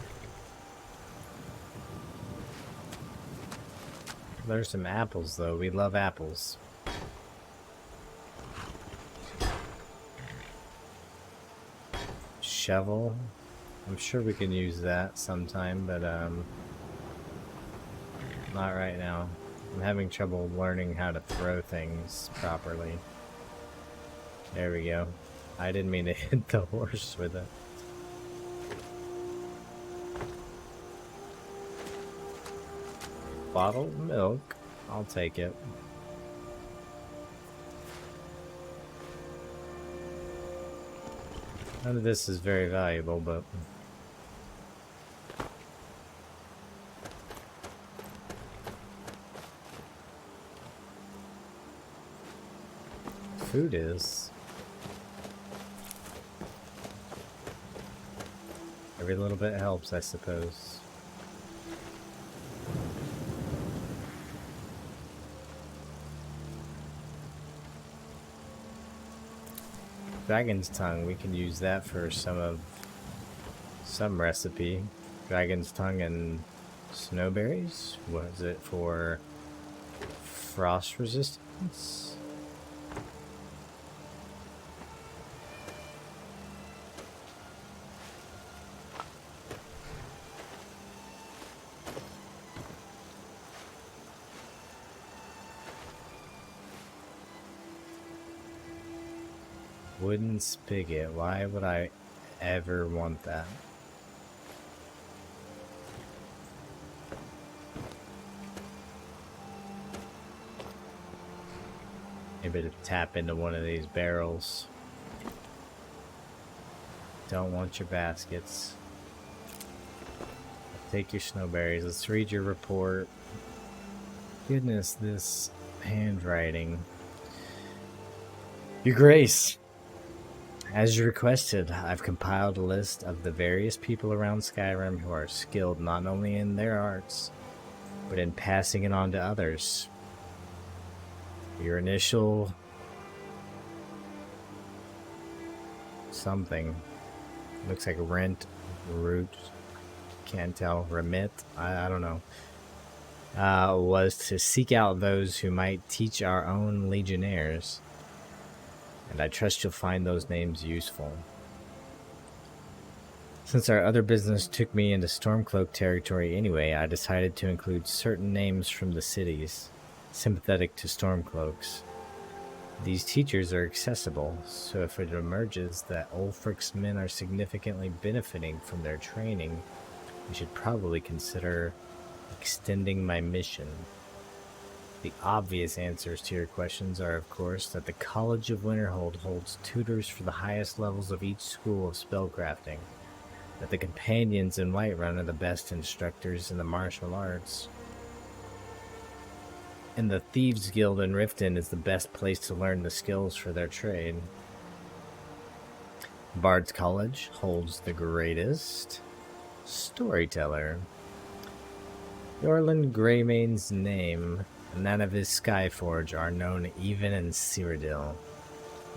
There's some apples, though. We love apples. Shovel. I'm sure we can use that sometime, but not right now. I'm having trouble learning how to throw things properly. There we go. I didn't mean to hit the horse with it. Bottled milk. I'll take it. None of this is very valuable, but... food is. Every little bit helps, I suppose. Dragon's tongue, we can use that for some recipe. Dragon's tongue and snowberries? Was it for frost resistance? Wooden spigot. Why would I ever want that? Maybe to tap into one of these barrels. Don't want your baskets. Take your snowberries. Let's read your report. Goodness, this handwriting. Your Grace. As you requested, I've compiled a list of the various people around Skyrim who are skilled not only in their arts, but in passing it on to others. Your initial... something. Looks like rent, root, can't tell, remit, I don't know. Was to seek out those who might teach our own legionnaires. And I trust you'll find those names useful. Since our other business took me into Stormcloak territory anyway, I decided to include certain names from the cities, sympathetic to Stormcloaks. These teachers are accessible, so if it emerges that Ulfric's men are significantly benefiting from their training, we should probably consider extending my mission. The obvious answers to your questions are, of course, that the College of Winterhold holds tutors for the highest levels of each school of spellcrafting, that the companions in Whiterun are the best instructors in the martial arts, and the Thieves Guild in Riften is the best place to learn the skills for their trade. Bard's College holds the greatest storyteller. Yorlin Greymane's name and that of his Skyforge are known even in Cyrodiil.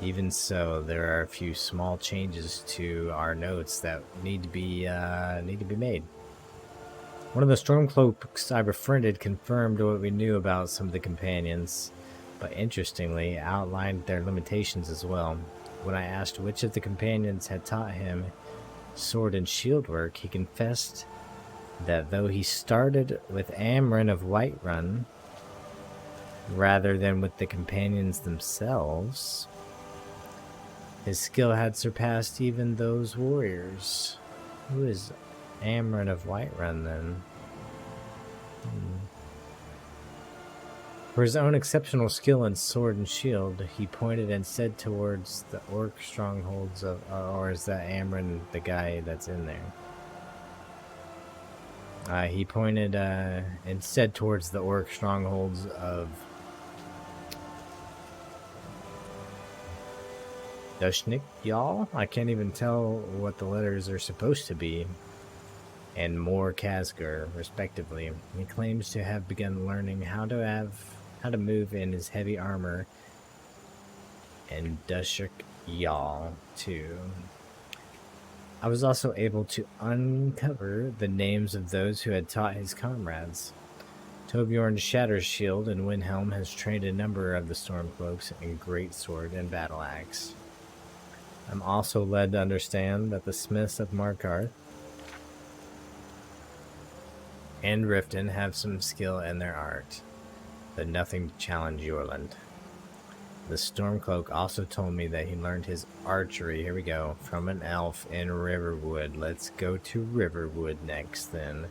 Even so, there are a few small changes to our notes that need to be made. One of the Stormcloaks I befriended confirmed what we knew about some of the companions, but interestingly outlined their limitations as well. When I asked which of the companions had taught him sword and shield work, he confessed that though he started with Amren of Whiterun, rather than with the companions themselves, his skill had surpassed even those warriors. Who is Amren of Whiterun then? For his own exceptional skill in sword and shield, he pointed and said towards the orc strongholds of, or is that Amren the guy that's in there? He pointed and said towards the orc strongholds of Dushnik, y'all? I can't even tell what the letters are supposed to be. And Mor Khazgar, respectively. He claims to have begun learning how to move in his heavy armor, and Dushik y'all too. I was also able to uncover the names of those who had taught his comrades. Torbjorn Shatter's shield and Windhelm has trained a number of the Stormcloaks in Greatsword and Battle Axe. I'm also led to understand that the Smiths of Markarth and Riften have some skill in their art, but nothing to challenge Yorland. The Stormcloak also told me that he learned his archery, here we go, from an elf in Riverwood. Let's go to Riverwood next then.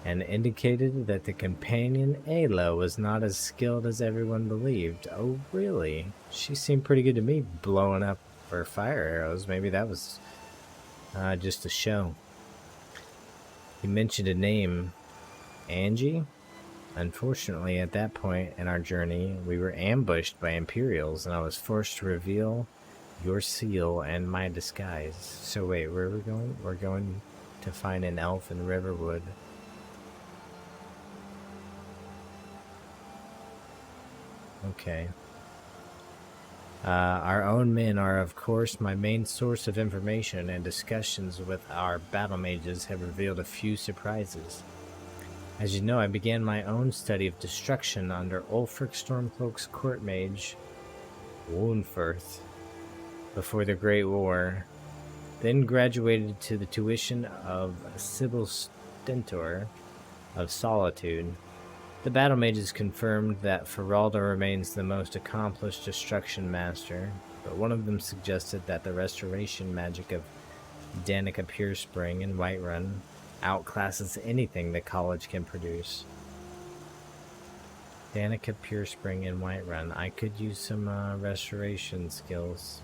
And indicated that the companion Ayla was not as skilled as everyone believed. Oh, really? She seemed pretty good to me, blowing up her fire arrows. Maybe that was just a show. He mentioned a name, Angie? Unfortunately, at that point in our journey, we were ambushed by Imperials, and I was forced to reveal your seal and my disguise. So wait, where are we going? We're going to find an elf in Riverwood. Okay. Our own men are, of course, my main source of information, and discussions with our battle mages have revealed a few surprises. As you know, I began my own study of destruction under Ulfric Stormcloak's court mage, Woundfirth, before the Great War, then graduated to the tuition of Sybil Stentor of Solitude. The battle mages confirmed that Feralda remains the most accomplished destruction master, but one of them suggested that the restoration magic of Danica Purespring and Whiterun outclasses anything the college can produce. Danica Purespring and Whiterun. I could use some restoration skills,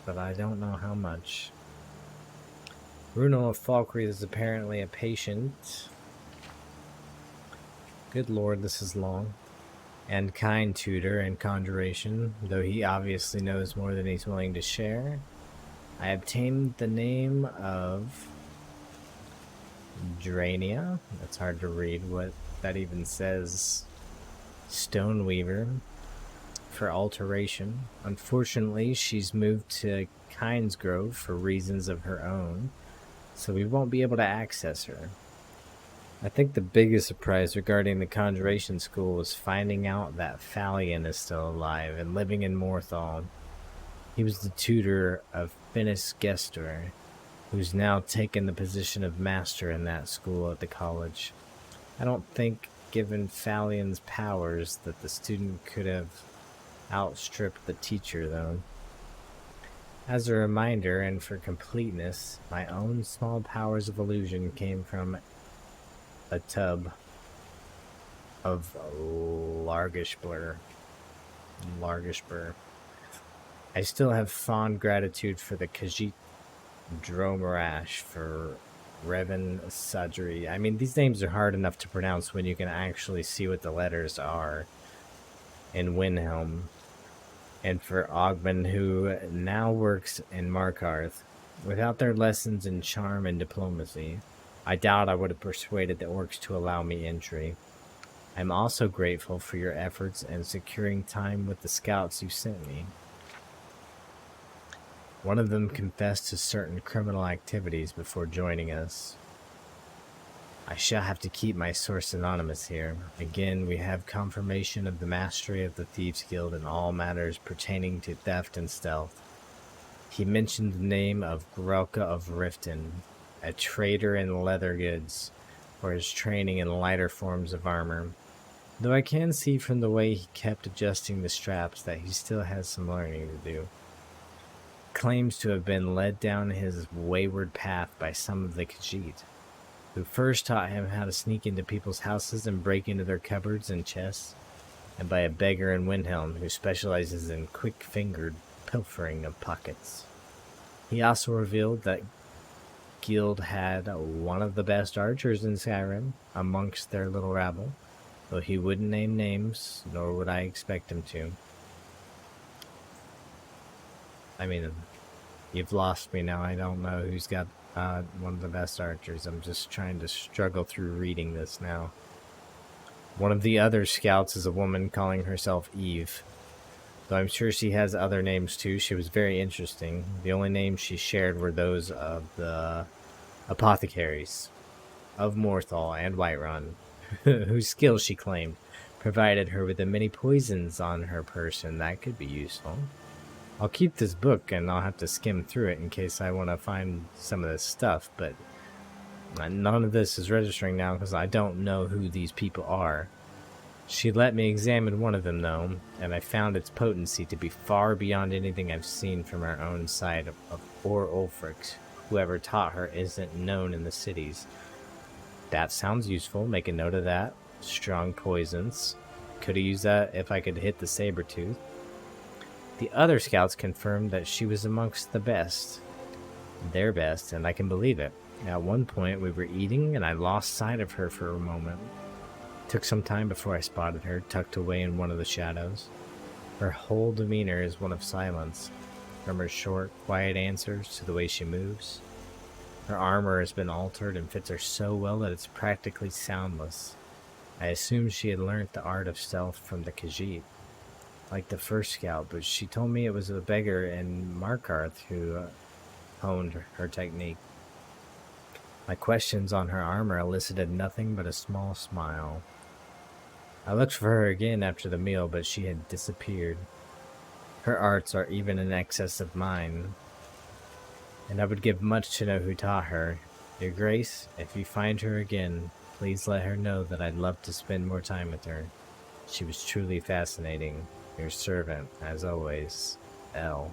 but I don't know how much. Bruno of Falkreath is apparently a patient. Good lord, this is long. And kind tutor in conjuration, though he obviously knows more than he's willing to share. I obtained the name of Drania. That's hard to read what that even says. Stoneweaver for alteration. Unfortunately, she's moved to Kinesgrove for reasons of her own, so we won't be able to access her. I think the biggest surprise regarding the Conjuration School was finding out that Falion is still alive and living in Morthal. He was the tutor of Finis Gestor, who's now taken the position of master in that school at the college. I don't think, given Falion's powers, that the student could have outstripped the teacher, though. As a reminder, and for completeness, my own small powers of illusion came from a tub of Largishblur. I still have fond gratitude for the Khajiit Dromarash, for Revan Sadri. I mean, these names are hard enough to pronounce when you can actually see what the letters are. And Windhelm. And for Ogben, who now works in Markarth. Without their lessons in charm and diplomacy, I doubt I would have persuaded the orcs to allow me entry. I'm also grateful for your efforts in securing time with the scouts you sent me. One of them confessed to certain criminal activities before joining us. I shall have to keep my source anonymous here. Again, we have confirmation of the mastery of the Thieves' Guild in all matters pertaining to theft and stealth. He mentioned the name of Grelka of Riften, a trader in leather goods, for his training in lighter forms of armor. Though I can see from the way he kept adjusting the straps that he still has some learning to do. Claims to have been led down his wayward path by some of the Khajiit, who first taught him how to sneak into people's houses and break into their cupboards and chests, and by a beggar in Windhelm who specializes in quick-fingered pilfering of pockets. He also revealed that Guild had one of the best archers in Skyrim amongst their little rabble, though he wouldn't name names, nor would I expect him to. I mean, you've lost me now. I don't know who's got one of the best archers. I'm just trying to struggle through reading this now. One of the other scouts is a woman calling herself Eve, though I'm sure she has other names too. She was very interesting. The only names she shared were those of the apothecaries of Morthal and Whiterun, whose skill she claimed provided her with the many poisons on her person. That could be useful. I'll keep this book and I'll have to skim through it in case I want to find some of this stuff, but none of this is registering now because I don't know who these people are. She let me examine one of them, though, and I found its potency to be far beyond anything I've seen from our own side of poor Ulfric. Whoever taught her isn't known in the cities. That sounds useful. Make a note of that. Strong poisons. Could have used that if I could hit the saber-tooth. The other scouts confirmed that she was amongst the best. Their best, and I can believe it. At one point, we were eating, and I lost sight of her for a moment. Took some time before I spotted her, tucked away in one of the shadows. Her whole demeanor is one of silence, from her short, quiet answers to the way she moves. Her armor has been altered and fits her so well that it's practically soundless. I assumed she had learnt the art of stealth from the Khajiit, like the first scout, but she told me it was a beggar in Markarth who honed her technique. My questions on her armor elicited nothing but a small smile. I looked for her again after the meal, but she had disappeared. Her arts are even in excess of mine, and I would give much to know who taught her. Your Grace, if you find her again, please let her know that I'd love to spend more time with her. She was truly fascinating. Your servant, as always, L.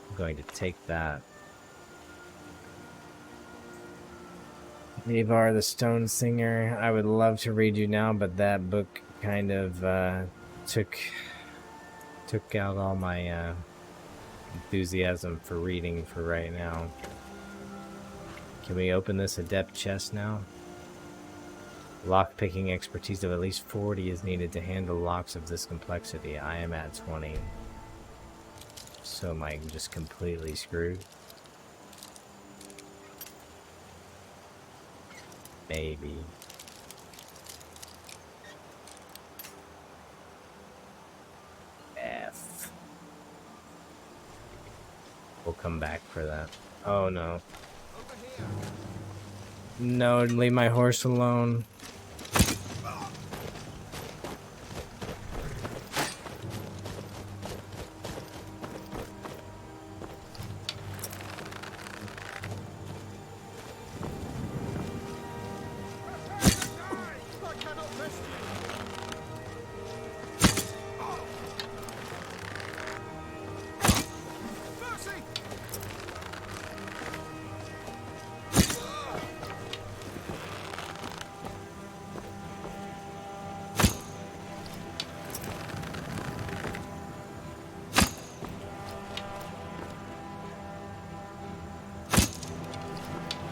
I'm going to take that. Ivar the Stone Singer. I would love to read you now, but that book kind of took out all my enthusiasm for reading for right now. Can we open this adept chest now? Lock-picking expertise of at least 40 is needed to handle locks of this complexity. I am at 20. So am I just completely screwed? Maybe. F. We'll come back for that. Oh no. No, leave my horse alone.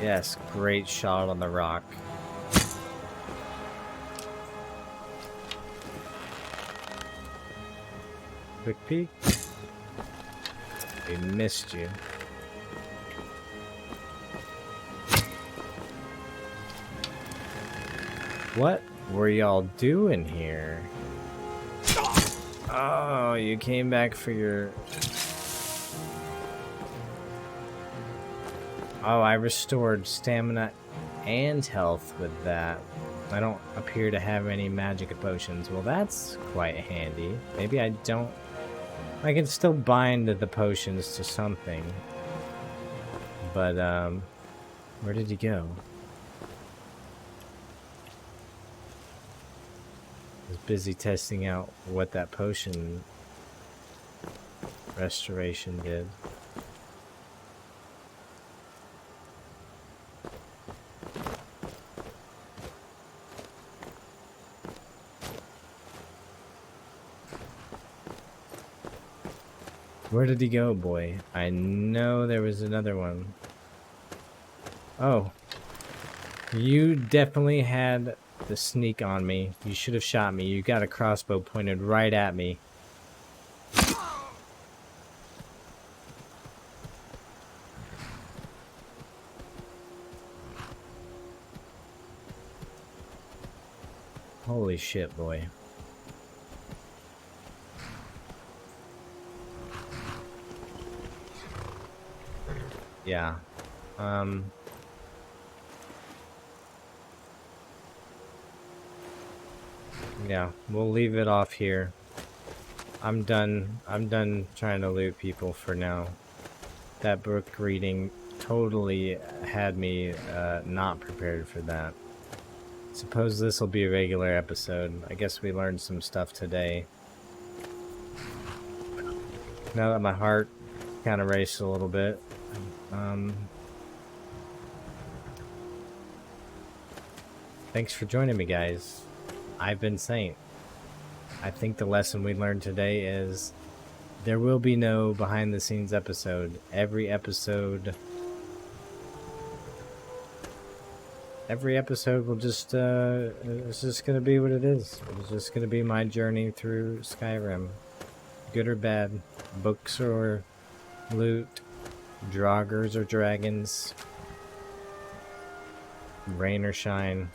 Yes, great shot on the rock. Quick peek. We missed you. What were y'all doing here? Oh, you came back for your... Oh, I restored stamina and health with that. I don't appear to have any magic potions. Well, that's quite handy. Maybe I don't... I can still bind the potions to something. But, where did he go? I was busy testing out what that potion restoration did. Where did he go, boy? I know there was another one. Oh. You definitely had the sneak on me. You should have shot me. You got a crossbow pointed right at me. Holy shit, boy. Yeah. yeah, we'll leave it off here. I'm done trying to loot people for now. That book reading totally had me not prepared for that. Suppose this will be a regular episode. I guess we learned some stuff today. Now that my heart kind of raced a little bit. Thanks for joining me, guys. I've been Saint. I think the lesson we learned today is there will be no behind the scenes episode. Every episode will just it's just gonna be what it is. It's just gonna be my journey through Skyrim. Good or bad, books or loot, draugrs or dragons, rain or shine.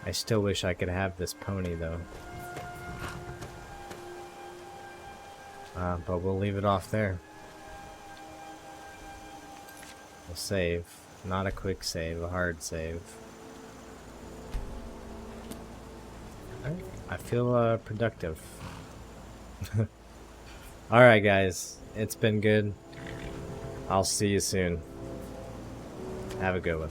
I still wish I could have this pony though. But we'll leave it off there. We'll save. Not a quick save, a hard save. I feel productive. Alright guys, it's been good. I'll see you soon. Have a good one.